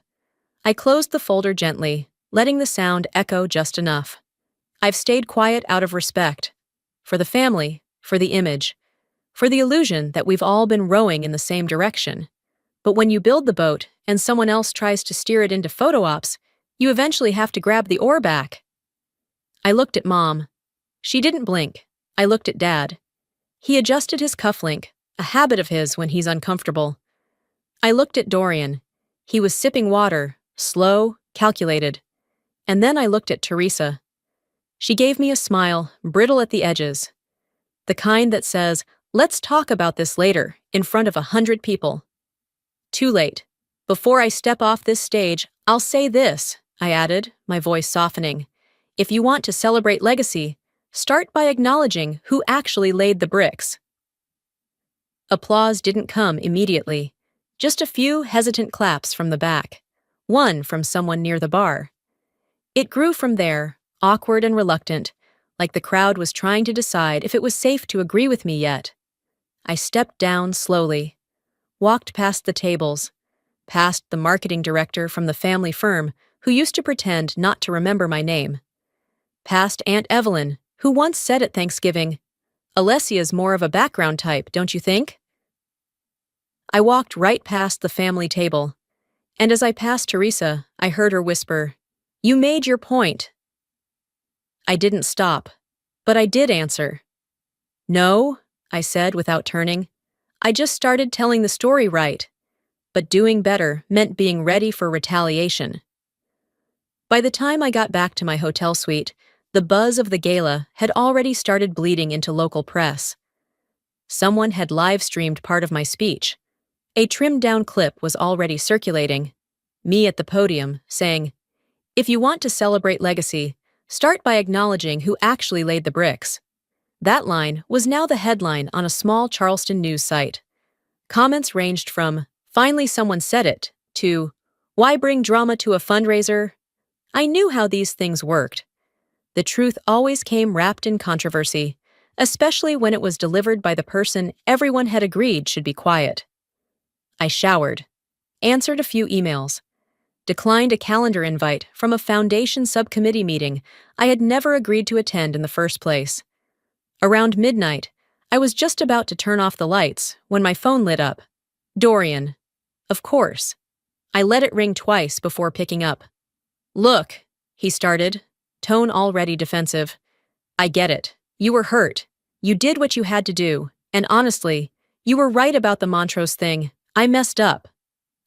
I closed the folder gently, letting the sound echo just enough. I've stayed quiet out of respect. For the family, for the image, for the illusion that we've all been rowing in the same direction. But when you build the boat and someone else tries to steer it into photo ops, you eventually have to grab the oar back. I looked at Mom. She didn't blink. I looked at Dad. He adjusted his cufflink, a habit of his when he's uncomfortable. I looked at Dorian. He was sipping water, slow, calculated. And then I looked at Teresa. She gave me a smile, brittle at the edges. The kind that says, "Let's talk about this later," in front of 100 people. Too late. Before I step off this stage, I'll say this, I added, my voice softening. If you want to celebrate legacy, start by acknowledging who actually laid the bricks. Applause didn't come immediately. Just a few hesitant claps from the back. One from someone near the bar. It grew from there, awkward and reluctant, like the crowd was trying to decide if it was safe to agree with me yet. I stepped down slowly, walked past the tables, past the marketing director from the family firm who used to pretend not to remember my name, past Aunt Evelyn, who once said at Thanksgiving, "Alessia's more of a background type, don't you think?" I walked right past the family table, and as I passed Teresa, I heard her whisper, "You made your point." I didn't stop, but I did answer. "No," I said without turning. "I just started telling the story right." But doing better meant being ready for retaliation. By the time I got back to my hotel suite, the buzz of the gala had already started bleeding into local press. Someone had live-streamed part of my speech. A trimmed-down clip was already circulating. Me at the podium, saying, "If you want to celebrate legacy, start by acknowledging who actually laid the bricks." That line was now the headline on a small Charleston news site. Comments ranged from, "Finally someone said it," to, "Why bring drama to a fundraiser?" I knew how these things worked. The truth always came wrapped in controversy, especially when it was delivered by the person everyone had agreed should be quiet. I showered, answered a few emails, declined a calendar invite from a foundation subcommittee meeting I had never agreed to attend in the first place. Around midnight, I was just about to turn off the lights when my phone lit up. Dorian. Of course. I let it ring twice before picking up. "Look," he started, tone already defensive. "I get it. You were hurt. You did what you had to do, and honestly, you were right about the Montrose thing. I messed up."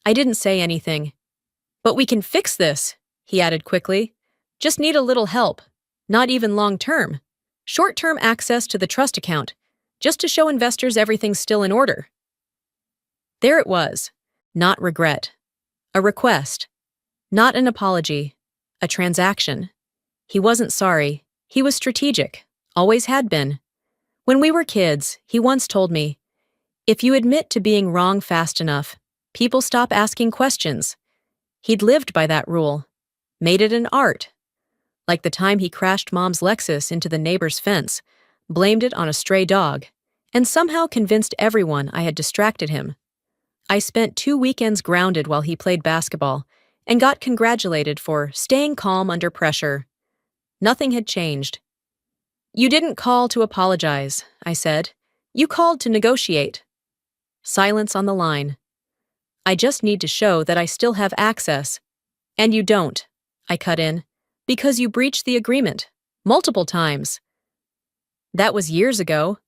I didn't say anything. "But we can fix this," he added quickly. "Just need a little help. Not even long-term. Short-term access to the trust account, just to show investors everything's still in order." There it was. Not regret. A request. Not an apology. A transaction. He wasn't sorry. He was strategic. Always had been. When we were kids, he once told me, "If you admit to being wrong fast enough, people stop asking questions." He'd lived by that rule. Made it an art. Like the time he crashed Mom's Lexus into the neighbor's fence, blamed it on a stray dog, and somehow convinced everyone I had distracted him. I spent 2 weekends grounded while he played basketball, and got congratulated for staying calm under pressure. Nothing had changed. "You didn't call to apologize," I said. "You called to negotiate." Silence on the line. "I just need to show that I still have access." "And you don't," I cut in, "because you breached the agreement. Multiple times." That was years ago.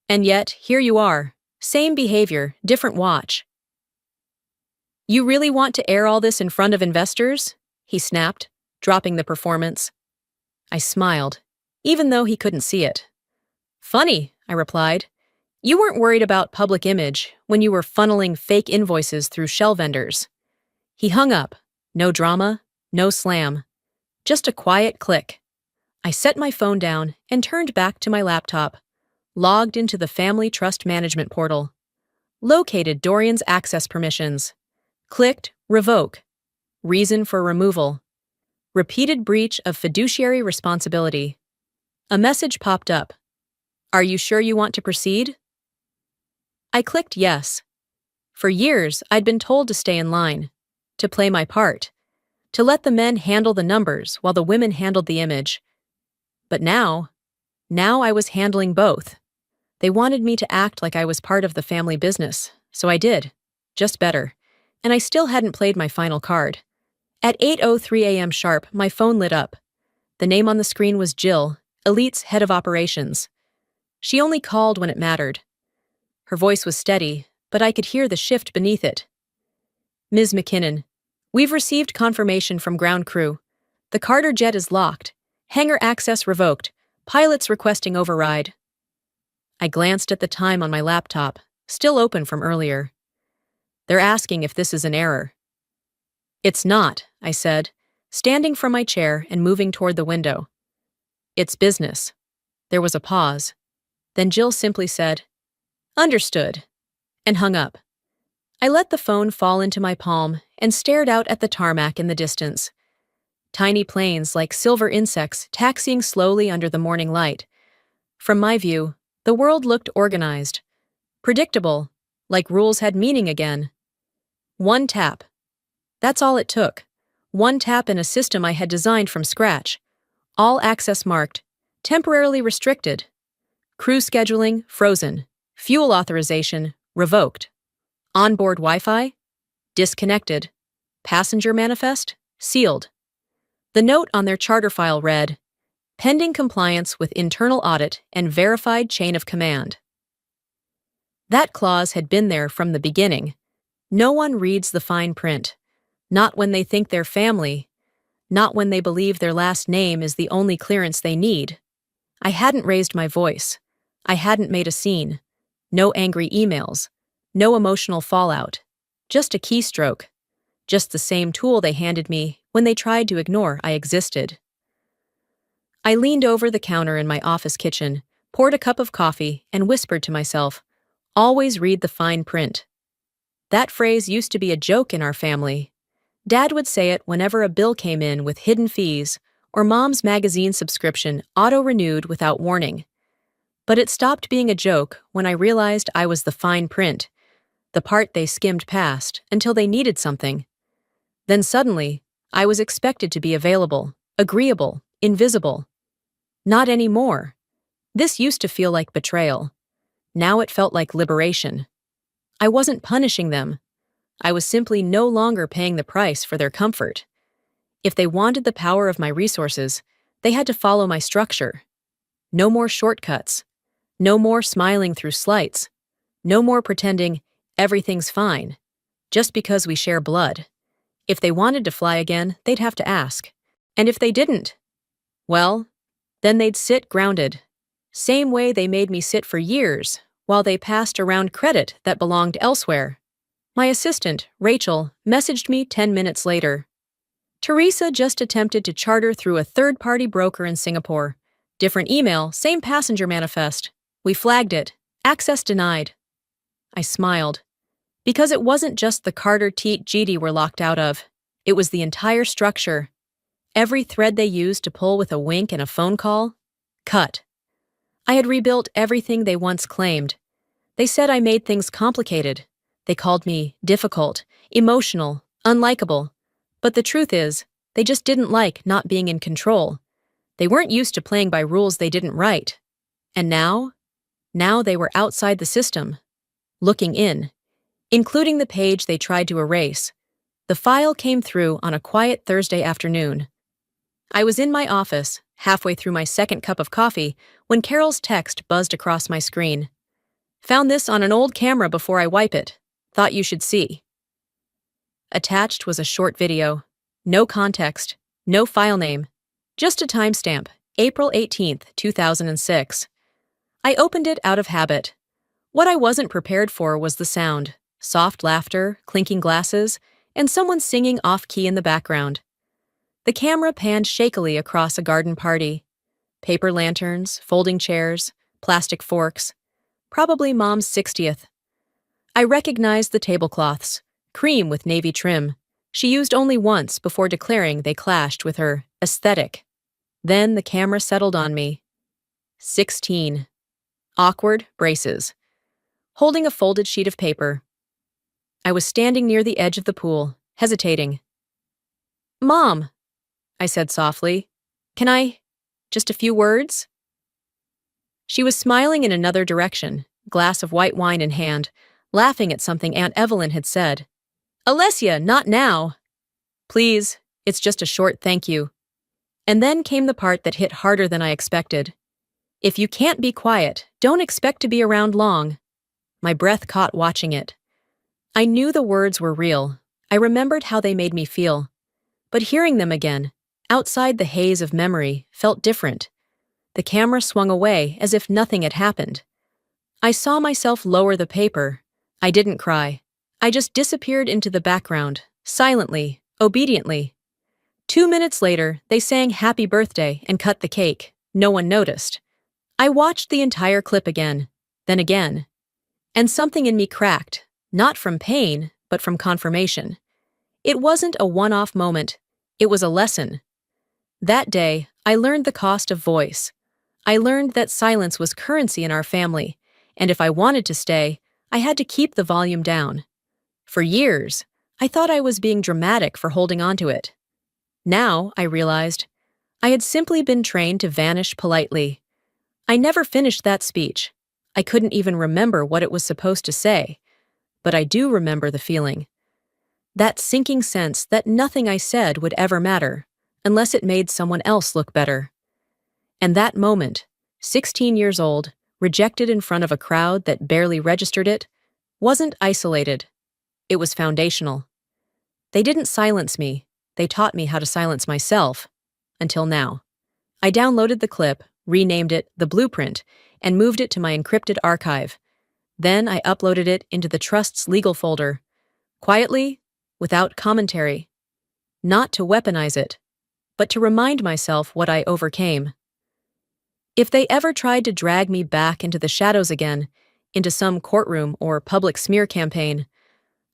And yet, here you are. Same behavior, different watch. "You really want to air all this in front of investors?" he snapped, dropping the performance. I smiled, even though he couldn't see it. "Funny," I replied. "You weren't worried about public image when you were funneling fake invoices through shell vendors." He hung up. No drama, no slam. Just a quiet click. I set my phone down and turned back to my laptop, logged into the Family Trust Management portal. Located Dorian's access permissions. Clicked Revoke. Reason for removal. Repeated breach of fiduciary responsibility. A message popped up. "Are you sure you want to proceed?" I clicked yes. For years, I'd been told to stay in line, to play my part, to let the men handle the numbers while the women handled the image. But now I was handling both. They wanted me to act like I was part of the family business, so I did, just better, and I still hadn't played my final card. At 8:03 a.m. sharp, my phone lit up. The name on the screen was Jill, Elite's head of operations. She only called when it mattered. Her voice was steady, but I could hear the shift beneath it. Ms. McKinnon, we've received confirmation from ground crew. The Carter jet is locked. Hangar access revoked. Pilots requesting override. I glanced at the time on my laptop, still open from earlier. They're asking if this is an error. It's not, I said, standing from my chair and moving toward the window. It's business. There was a pause. Then Jill simply said, "Understood," and hung up. I let the phone fall into my palm and stared out at the tarmac in the distance. Tiny planes like silver insects taxiing slowly under the morning light. From my view, the world looked organized, predictable, like rules had meaning again. One tap. That's all it took. One tap in a system I had designed from scratch. All access marked, temporarily restricted. Crew scheduling, frozen. Fuel authorization, revoked. Onboard Wi-Fi, disconnected. Passenger manifest, sealed. The note on their charter file read, "Pending compliance with internal audit and verified chain of command." That clause had been there from the beginning. No one reads the fine print. Not when they think they're family. Not when they believe their last name is the only clearance they need. I hadn't raised my voice. I hadn't made a scene. No angry emails. No emotional fallout. Just a keystroke. Just the same tool they handed me when they tried to ignore I existed. I leaned over the counter in my office kitchen, poured a cup of coffee, and whispered to myself, "Always read the fine print." That phrase used to be a joke in our family. Dad would say it whenever a bill came in with hidden fees or Mom's magazine subscription auto-renewed without warning. But it stopped being a joke when I realized I was the fine print, the part they skimmed past until they needed something. Then suddenly, I was expected to be available, agreeable, invisible. Not anymore. This used to feel like betrayal. Now it felt like liberation. I wasn't punishing them. I was simply no longer paying the price for their comfort. If they wanted the power of my resources, they had to follow my structure. No more shortcuts. No more smiling through slights. No more pretending everything's fine, just because we share blood. If they wanted to fly again, they'd have to ask. And if they didn't, well, then they'd sit grounded. Same way they made me sit for years, while they passed around credit that belonged elsewhere. My assistant, Rachel, messaged me 10 minutes later. "Teresa just attempted to charter through a third-party broker in Singapore. Different email, same passenger manifest. We flagged it. Access denied." I smiled. Because it wasn't just the Carter Teat GD we're locked out of. It was the entire structure. Every thread they used to pull with a wink and a phone call, cut. I had rebuilt everything they once claimed. They said I made things complicated. They called me difficult, emotional, unlikable. But the truth is, they just didn't like not being in control. They weren't used to playing by rules they didn't write. And now they were outside the system, looking in, including the page they tried to erase. The file came through on a quiet Thursday afternoon. I was in my office, halfway through my second cup of coffee, when Carol's text buzzed across my screen. "Found this on an old camera before I wipe it. Thought you should see." Attached was a short video. No context, no file name, just a timestamp, April 18th, 2006. I opened it out of habit. What I wasn't prepared for was the sound, soft laughter, clinking glasses, and someone singing off-key in the background. The camera panned shakily across a garden party. Paper lanterns, folding chairs, plastic forks. Probably Mom's 60th. I recognized the tablecloths, cream with navy trim. She used only once before declaring they clashed with her aesthetic. Then the camera settled on me. 16. Awkward braces. Holding a folded sheet of paper. I was standing near the edge of the pool, hesitating. "Mom," I said softly, "can I? Just a few words?" She was smiling in another direction, glass of white wine in hand, laughing at something Aunt Evelyn had said. "Alessia, not now." "Please, it's just a short thank you." And then came the part that hit harder than I expected. If you can't be quiet, don't expect to be around long. My breath caught watching it. I knew the words were real. I remembered how they made me feel. But hearing them again, outside the haze of memory, felt different. The camera swung away as if nothing had happened. I saw myself lower the paper. I didn't cry. I just disappeared into the background, silently, obediently. 2 minutes later, they sang Happy Birthday and cut the cake. No one noticed. I watched the entire clip again, then again. And something in me cracked, not from pain, but from confirmation. It wasn't a one-off moment. It was a lesson. That day, I learned the cost of voice. I learned that silence was currency in our family, and if I wanted to stay, I had to keep the volume down. For years, I thought I was being dramatic for holding on to it. Now, I realized, I had simply been trained to vanish politely. I never finished that speech. I couldn't even remember what it was supposed to say, but I do remember the feeling. That sinking sense that nothing I said would ever matter, unless it made someone else look better. And that moment, 16 years old, rejected in front of a crowd that barely registered it, wasn't isolated. It was foundational. They didn't silence me. They taught me how to silence myself. Until now. I downloaded the clip, renamed it The Blueprint, and moved it to my encrypted archive. Then I uploaded it into the Trust's legal folder. Quietly, without commentary. Not to weaponize it, but to remind myself what I overcame. If they ever tried to drag me back into the shadows again, into some courtroom or public smear campaign,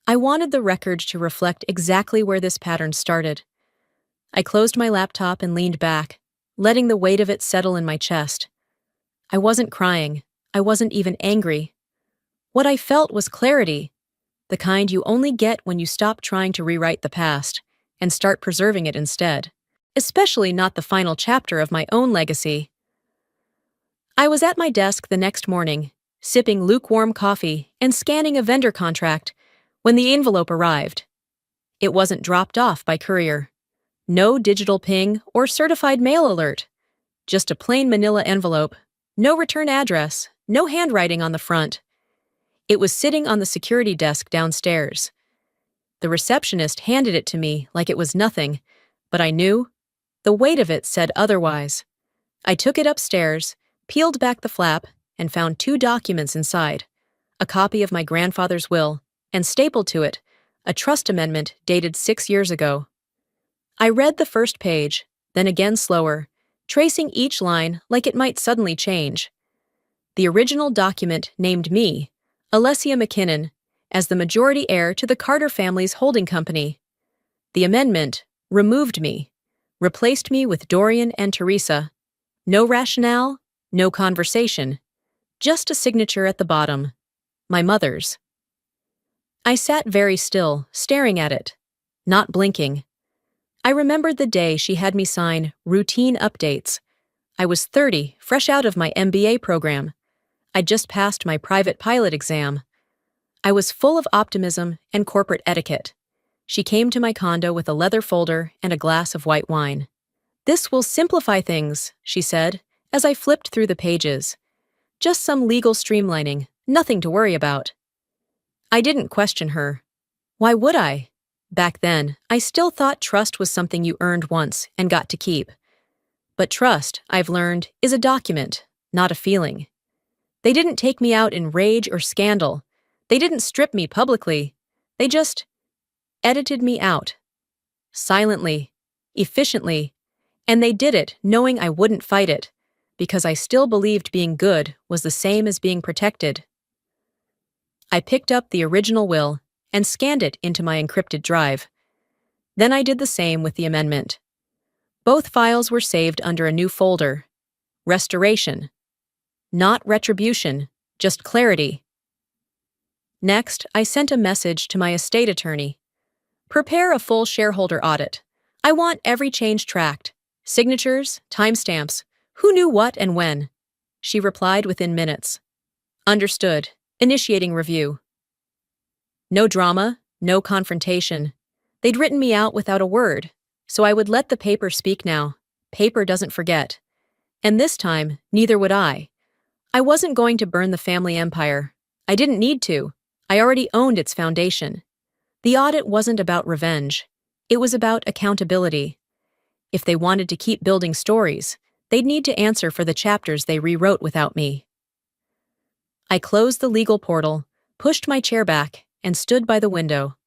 I wanted the record to reflect exactly where this pattern started. I closed my laptop and leaned back, letting the weight of it settle in my chest. I wasn't crying. I wasn't even angry. What I felt was clarity, the kind you only get when you stop trying to rewrite the past and start preserving it instead, especially not the final chapter of my own legacy. I was at my desk the next morning, sipping lukewarm coffee and scanning a vendor contract when the envelope arrived. It wasn't dropped off by courier. No digital ping or certified mail alert. Just a plain manila envelope, no return address, no handwriting on the front. It was sitting on the security desk downstairs. The receptionist handed it to me like it was nothing, but I knew. The weight of it said otherwise. I took it upstairs, peeled back the flap, and found 2 documents inside. A copy of my grandfather's will, and stapled to it, a trust amendment dated 6 years ago. I read the first page, then again slower, tracing each line like it might suddenly change. The original document named me, Alessia McKinnon, as the majority heir to the Carter family's holding company. The amendment removed me, replaced me with Dorian and Teresa. No rationale, no conversation, just a signature at the bottom. My mother's. I sat very still, staring at it, not blinking. I remembered the day she had me sign routine updates. I was 30, fresh out of my MBA program. I'd just passed my private pilot exam. I was full of optimism and corporate etiquette. She came to my condo with a leather folder and a glass of white wine. "This will simplify things," she said, as I flipped through the pages. "Just some legal streamlining, nothing to worry about." I didn't question her. Why would I? Back then, I still thought trust was something you earned once and got to keep. But trust, I've learned, is a document, not a feeling. They didn't take me out in rage or scandal. They didn't strip me publicly. They just edited me out. Silently, efficiently, and they did it knowing I wouldn't fight it, because I still believed being good was the same as being protected. I picked up the original will and scanned it into my encrypted drive. Then I did the same with the amendment. Both files were saved under a new folder. Restoration. Not retribution, just clarity. Next, I sent a message to my estate attorney. "Prepare a full shareholder audit. I want every change tracked. Signatures, timestamps, who knew what and when." She replied within minutes. "Understood. Initiating review." No drama, no confrontation. They'd written me out without a word, so I would let the paper speak now. Paper doesn't forget. And this time, neither would I. I wasn't going to burn the family empire. I didn't need to. I already owned its foundation. The audit wasn't about revenge. It was about accountability. If they wanted to keep building stories, they'd need to answer for the chapters they rewrote without me. I closed the legal portal, pushed my chair back, and stood by the window.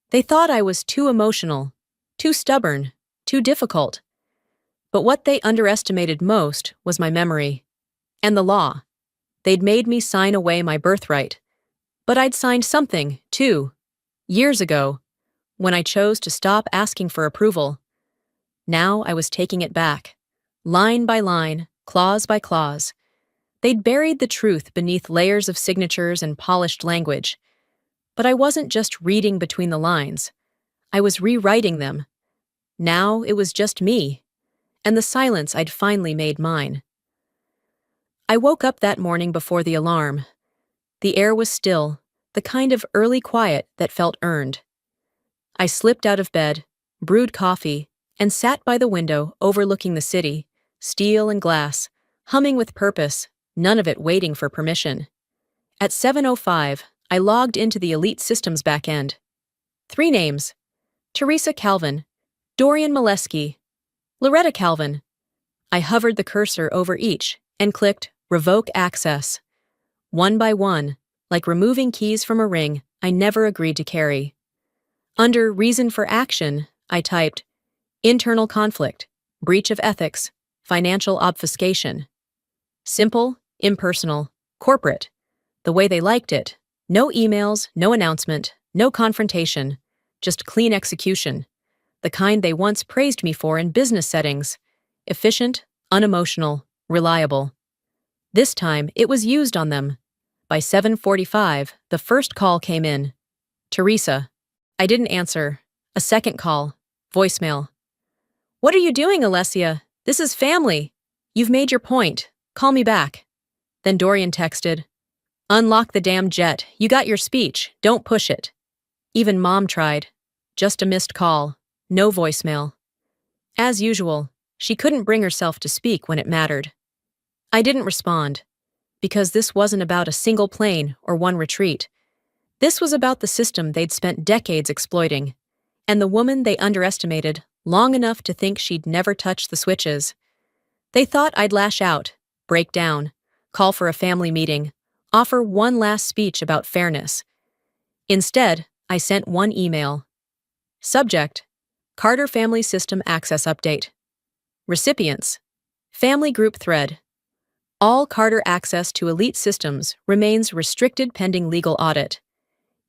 They thought I was too emotional, too stubborn, too difficult. But what they underestimated most was my memory. And the law. They'd made me sign away my birthright. But I'd signed something, too. Years ago, when I chose to stop asking for approval. Now I was taking it back. Line by line, clause by clause. They'd buried the truth beneath layers of signatures and polished language. But I wasn't just reading between the lines. I was rewriting them. Now it was just me, and the silence I'd finally made mine. I woke up that morning before the alarm. The air was still, the kind of early quiet that felt earned. I slipped out of bed, brewed coffee, and sat by the window overlooking the city, steel and glass, humming with purpose, none of it waiting for permission. At 7:05, I logged into the Elite Systems backend. 3 names: Teresa Calvin, Dorian Molesky, Loretta Calvin. I hovered the cursor over each and clicked Revoke Access. One by one, like removing keys from a ring I never agreed to carry. Under Reason for Action, I typed internal conflict, breach of ethics, financial obfuscation. Simple, impersonal, corporate. The way they liked it. No emails, no announcement, no confrontation. Just clean execution. The kind they once praised me for in business settings. Efficient, unemotional, reliable. This time, it was used on them. By 7:45, the first call came in. Teresa. I didn't answer. A second call. Voicemail. What are you doing, Alessia? This is family. You've made your point. Call me back. Then Dorian texted. Unlock the damn jet. You got your speech. Don't push it. Even Mom tried. Just a missed call. No voicemail. As usual, she couldn't bring herself to speak when it mattered. I didn't respond, because this wasn't about a single plane or one retreat. This was about the system they'd spent decades exploiting, and the woman they underestimated long enough to think she'd never touch the switches. They thought I'd lash out, break down, call for a family meeting, offer one last speech about fairness. Instead, I sent one email. Subject: Carter Family System Access Update. Recipients: Family Group Thread. All Carter access to Elite Systems remains restricted pending legal audit.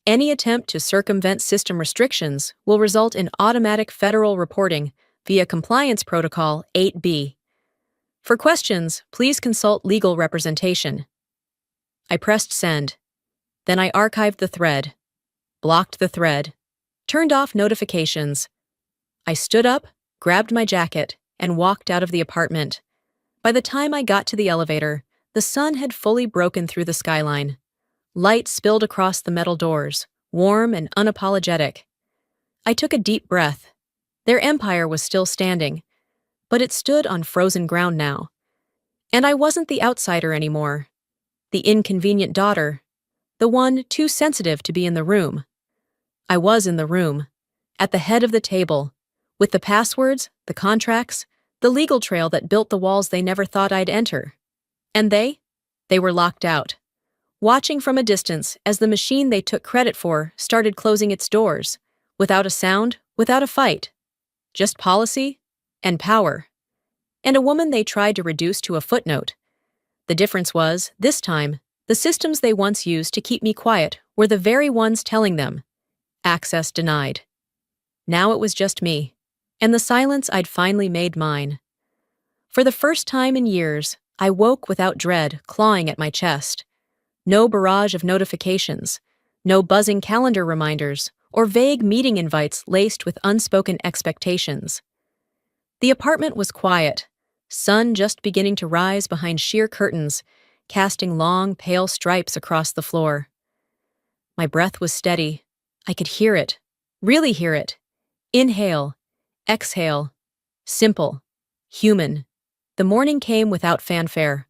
Any attempt to circumvent system restrictions will result in automatic federal reporting via Compliance Protocol 8B. For questions, please consult legal representation. I pressed send. Then I archived the thread, blocked the thread, turned off notifications. I stood up, grabbed my jacket, and walked out of the apartment. By the time I got to the elevator, the sun had fully broken through the skyline. Light spilled across the metal doors, warm and unapologetic. I took a deep breath. Their empire was still standing, but it stood on frozen ground now. And I wasn't the outsider anymore. The inconvenient daughter. The one too sensitive to be in the room. I was in the room, at the head of the table, with the passwords, the contracts, the legal trail that built the walls they never thought I'd enter. And they were locked out, watching from a distance as the machine they took credit for started closing its doors, without a sound, without a fight. Just policy and power. And a woman they tried to reduce to a footnote. The difference was, this time, the systems they once used to keep me quiet were the very ones telling them, access denied. Now it was just me. And the silence I'd finally made mine. For the first time in years, I woke without dread clawing at my chest. No barrage of notifications, no buzzing calendar reminders, or vague meeting invites laced with unspoken expectations. The apartment was quiet, sun just beginning to rise behind sheer curtains, casting long, pale stripes across the floor. My breath was steady. I could hear it, really hear it. Inhale. Exhale. Simple. Human. The morning came without fanfare.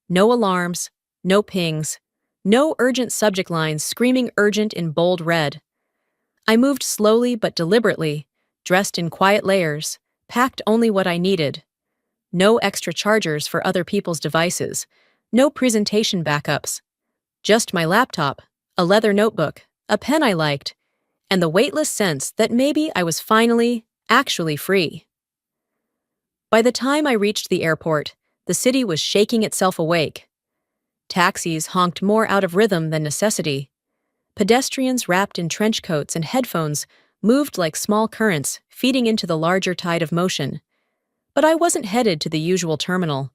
No alarms, no pings, no urgent subject lines screaming urgent in bold red. I moved slowly but deliberately, dressed in quiet layers, packed only what I needed. No extra chargers for other people's devices, no presentation backups. Just my laptop, a leather notebook, a pen I liked, and the weightless sense that maybe I was finally, actually free. By the time I reached the airport, the city was shaking itself awake. Taxis honked more out of rhythm than necessity. Pedestrians wrapped in trench coats and headphones moved like small currents, feeding into the larger tide of motion. But I wasn't headed to the usual terminal.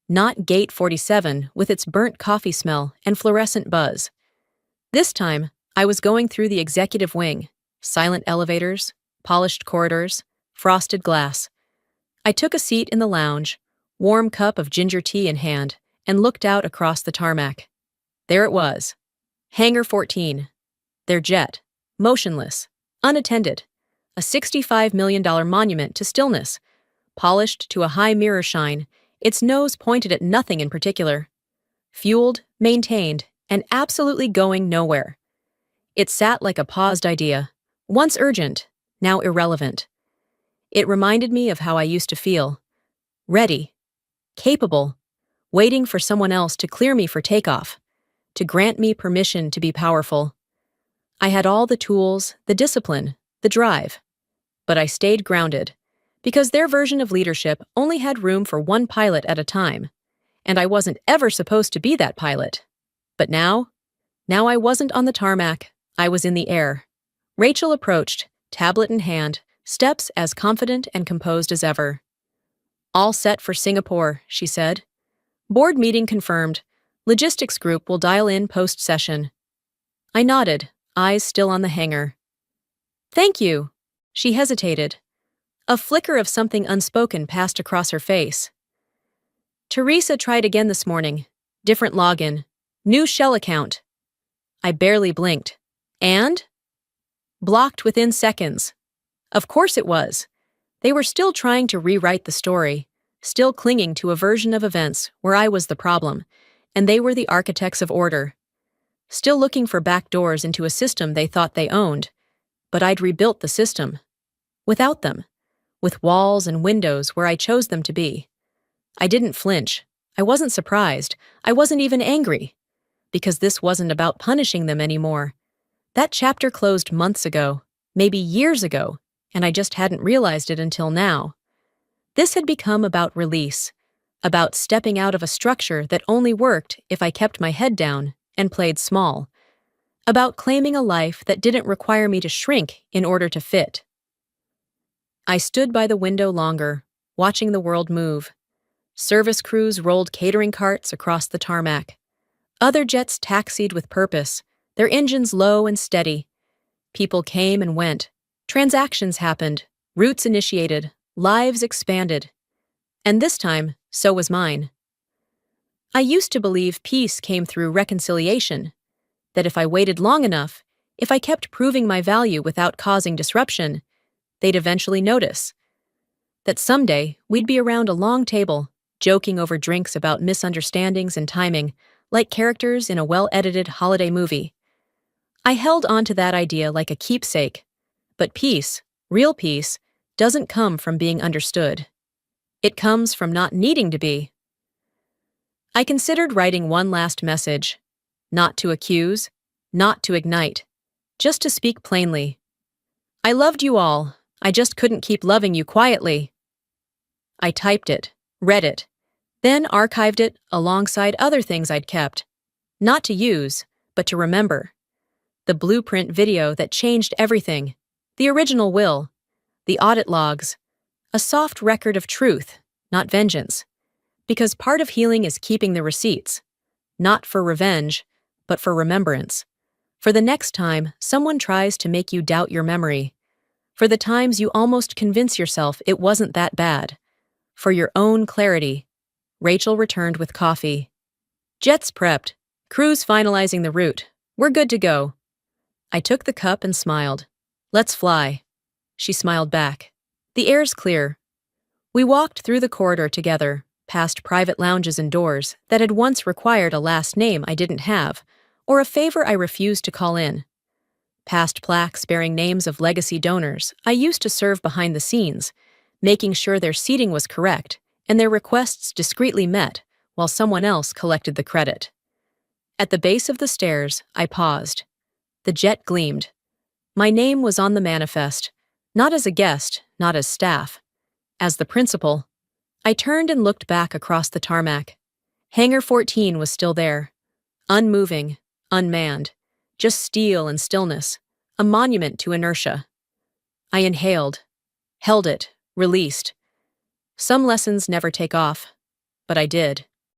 Not Gate 47 with its burnt coffee smell and fluorescent buzz. This time, I was going through the executive wing. Silent elevators, polished corridors, frosted glass. I took a seat in the lounge, warm cup of ginger tea in hand, and looked out across the tarmac. There it was. Hangar 14. Their jet. Motionless. Unattended. A $65 million monument to stillness. Polished to a high mirror shine, its nose pointed at nothing in particular. Fueled, maintained, and absolutely going nowhere. It sat like a paused idea. Once urgent, now irrelevant. It reminded me of how I used to feel. Ready. Capable. Waiting for someone else to clear me for takeoff. To grant me permission to be powerful. I had all the tools, the discipline, the drive. But I stayed grounded, because their version of leadership only had room for one pilot at a time, and I wasn't ever supposed to be that pilot. But now I wasn't on the tarmac, I was in the air. Rachel approached, tablet in hand, steps as confident and composed as ever. All set for Singapore, she said. Board meeting confirmed. Logistics group will dial in post-session. I nodded, eyes still on the hangar. Thank you. She hesitated. A flicker of something unspoken passed across her face. Teresa tried again this morning. Different login. New shell account. I barely blinked. And? Blocked within seconds. Of course it was. They were still trying to rewrite the story, still clinging to a version of events where I was the problem, and they were the architects of order. Still looking for back doors into a system they thought they owned. But I'd rebuilt the system. Without them. With walls and windows where I chose them to be. I didn't flinch. I wasn't surprised. I wasn't even angry. Because this wasn't about punishing them anymore. That chapter closed months ago, maybe years ago, and I just hadn't realized it until now. This had become about release, about stepping out of a structure that only worked if I kept my head down and played small, about claiming a life that didn't require me to shrink in order to fit. I stood by the window longer, watching the world move. Service crews rolled catering carts across the tarmac. Other jets taxied with purpose, their engines low and steady. People came and went. Transactions happened, routes initiated, lives expanded. And this time, so was mine. I used to believe peace came through reconciliation, that if I waited long enough, if I kept proving my value without causing disruption, they'd eventually notice. That someday we'd be around a long table, joking over drinks about misunderstandings and timing, like characters in a well-edited holiday movie. I held on to that idea like a keepsake. But peace, real peace, doesn't come from being understood. It comes from not needing to be. I considered writing one last message. Not to accuse, not to ignite, just to speak plainly. I loved you all, I just couldn't keep loving you quietly. I typed it, read it, then archived it alongside other things I'd kept. Not to use, but to remember. The blueprint video that changed everything, the original will, the audit logs, a soft record of truth, not vengeance. Because part of healing is keeping the receipts, not for revenge, but for remembrance. For the next time someone tries to make you doubt your memory. For the times you almost convince yourself it wasn't that bad. For your own clarity. Rachel returned with coffee. Jets prepped. Crews finalizing the route. We're good to go. I took the cup and smiled. Let's fly. She smiled back. The air's clear. We walked through the corridor together, past private lounges and doors that had once required a last name I didn't have, or a favor I refused to call in. Past plaques bearing names of legacy donors I used to serve behind the scenes, making sure their seating was correct and their requests discreetly met while someone else collected the credit. At the base of the stairs, I paused. The jet gleamed. My name was on the manifest, not as a guest, not as staff. As the principal. I turned and looked back across the tarmac. Hangar 14 was still there. Unmoving, unmanned. Just steel and stillness. A monument to inertia. I inhaled. Held it. Released. Some lessons never take off. But I did.